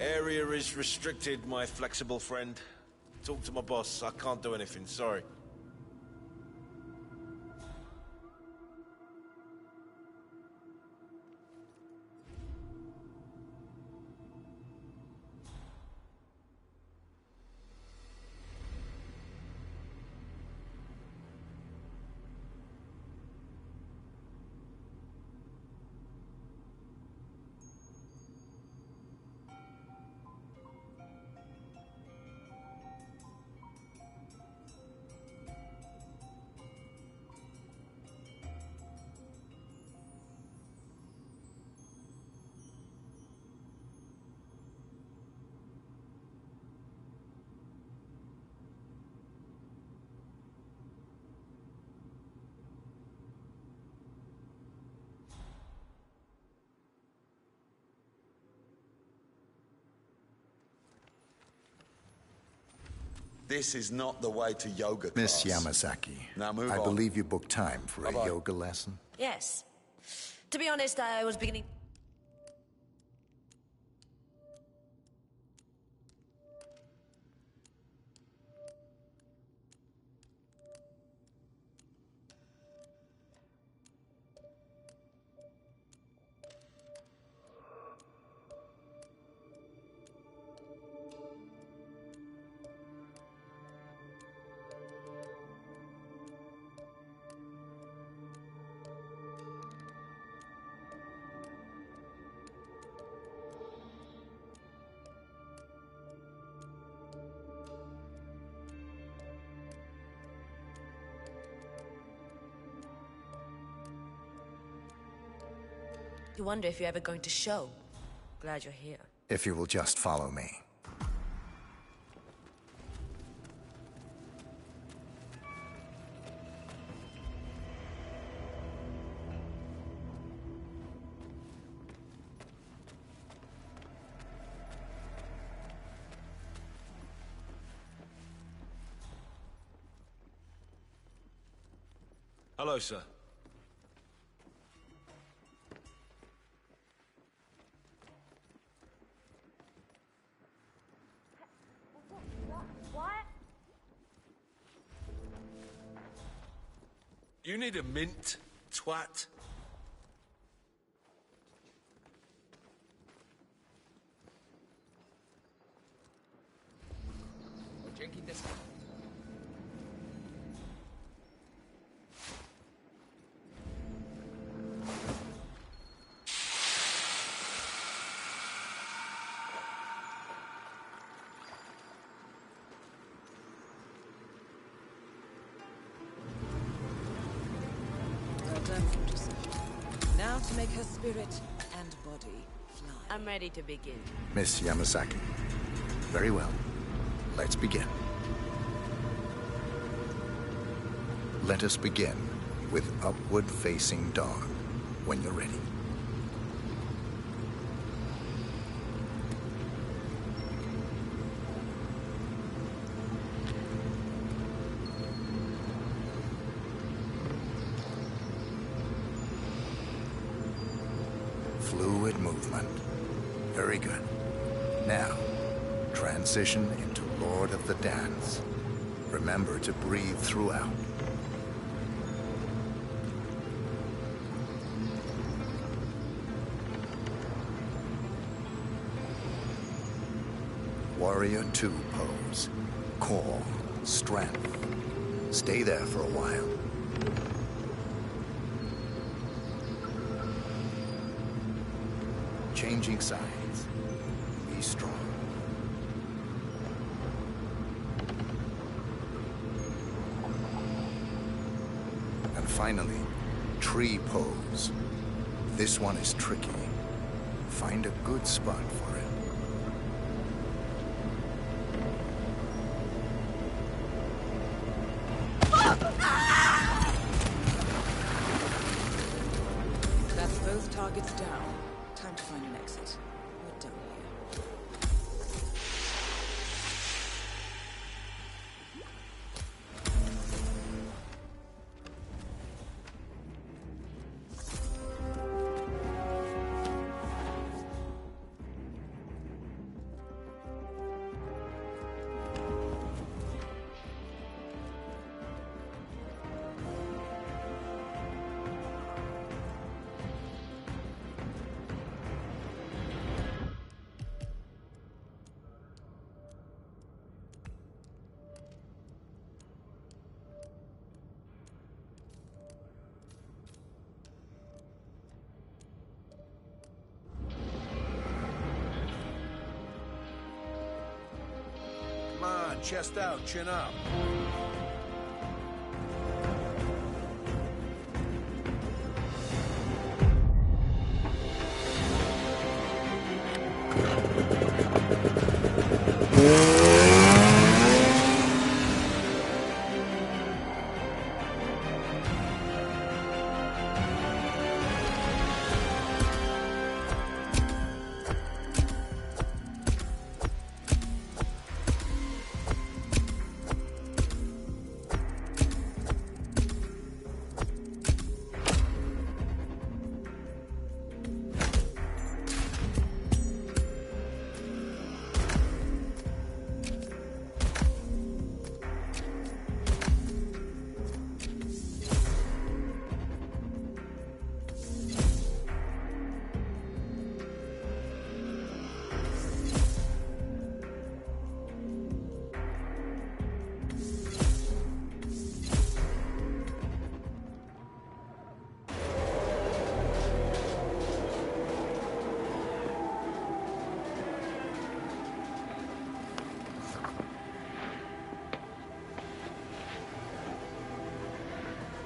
Speaker 3: Area is restricted, my flexible friend. Talk to my boss. I can't do anything, sorry.
Speaker 20: This is not the way to yoga class.
Speaker 19: Miss Yamazaki,
Speaker 20: Now move
Speaker 19: I
Speaker 20: on.
Speaker 19: believe you booked time for a
Speaker 20: Bye-bye.
Speaker 19: yoga lesson.
Speaker 18: Yes. To be honest, I was beginning... You wonder if you're ever going to show. Glad you're here.
Speaker 19: If you will just follow me.
Speaker 3: Hello, sir.
Speaker 8: What?
Speaker 3: You need a mint, twat.
Speaker 10: Drinking this.
Speaker 1: Well done, 47. Now to make her spirit and body fly.
Speaker 18: I'm ready to begin.
Speaker 19: Miss Yamazaki. Very well. Let's begin. Let us begin with Upward Facing Dog when you're ready. fluid movement. Very good. Now, transition into Lord of the Dance. Remember to breathe throughout. Warrior 2 pose. Core, strength. Stay there for a while. Changing sides. Be strong. And finally, tree pose. This one is tricky. Find a good spot for it.
Speaker 1: That's both targets down. Time to find an exit. We're done here.
Speaker 16: Come on, chest out, chin up.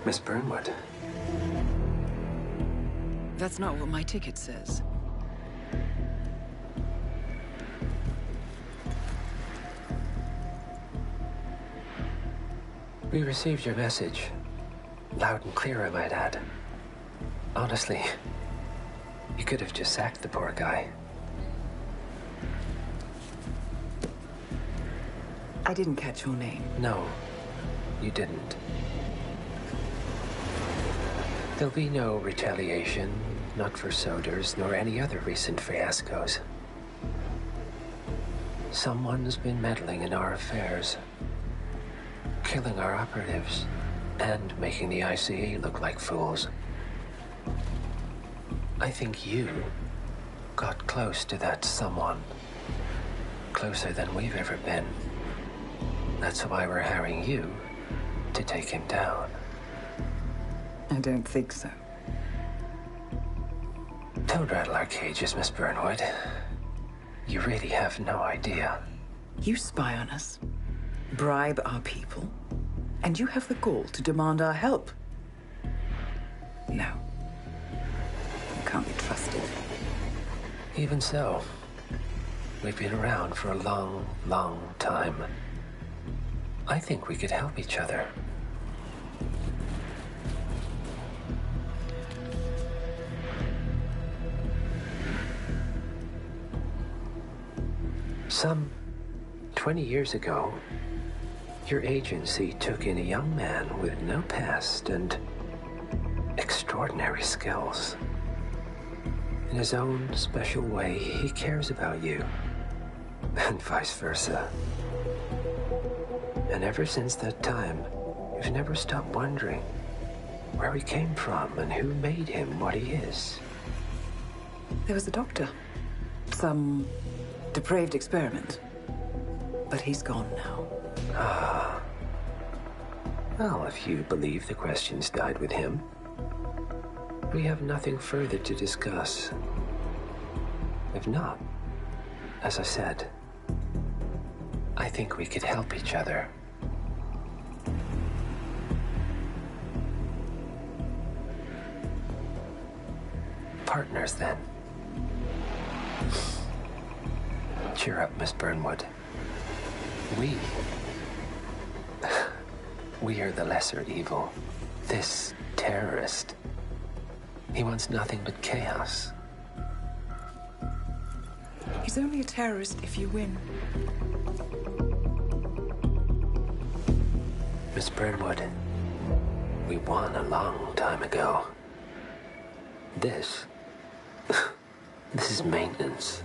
Speaker 9: Miss Burnwood.
Speaker 1: That's not what my ticket says.
Speaker 9: We received your message. Loud and clear, I might add. Honestly, you could have just sacked the poor guy.
Speaker 1: I didn't catch your name.
Speaker 9: No, you didn't. There'll be no retaliation, not for Soders, nor any other recent fiascos. Someone's been meddling in our affairs, killing our operatives, and making the ICA look like fools. I think you got close to that someone. Closer than we've ever been. That's why we're hiring you to take him down.
Speaker 1: I don't think so.
Speaker 9: Don't rattle our cages, Miss Burnwood. You really have no idea.
Speaker 1: You spy on us, bribe our people, and you have the gall to demand our help. No. You can't be trusted.
Speaker 9: Even so, we've been around for a long, long time. I think we could help each other. Some 20 years ago, your agency took in a young man with no past and extraordinary skills. In his own special way, he cares about you. And vice versa. And ever since that time, you've never stopped wondering where he came from and who made him what he is.
Speaker 1: There was a doctor. Some depraved experiment. But he's gone now.
Speaker 9: Ah. Well, if you believe the questions died with him, we have nothing further to discuss. If not, as I said, I think we could help each other. Partners, then. Cheer up, Miss Burnwood. We are the lesser evil. This terrorist, he wants nothing but chaos.
Speaker 1: He's only a terrorist if you win.
Speaker 9: Miss Burnwood, we won a long time ago. This is maintenance.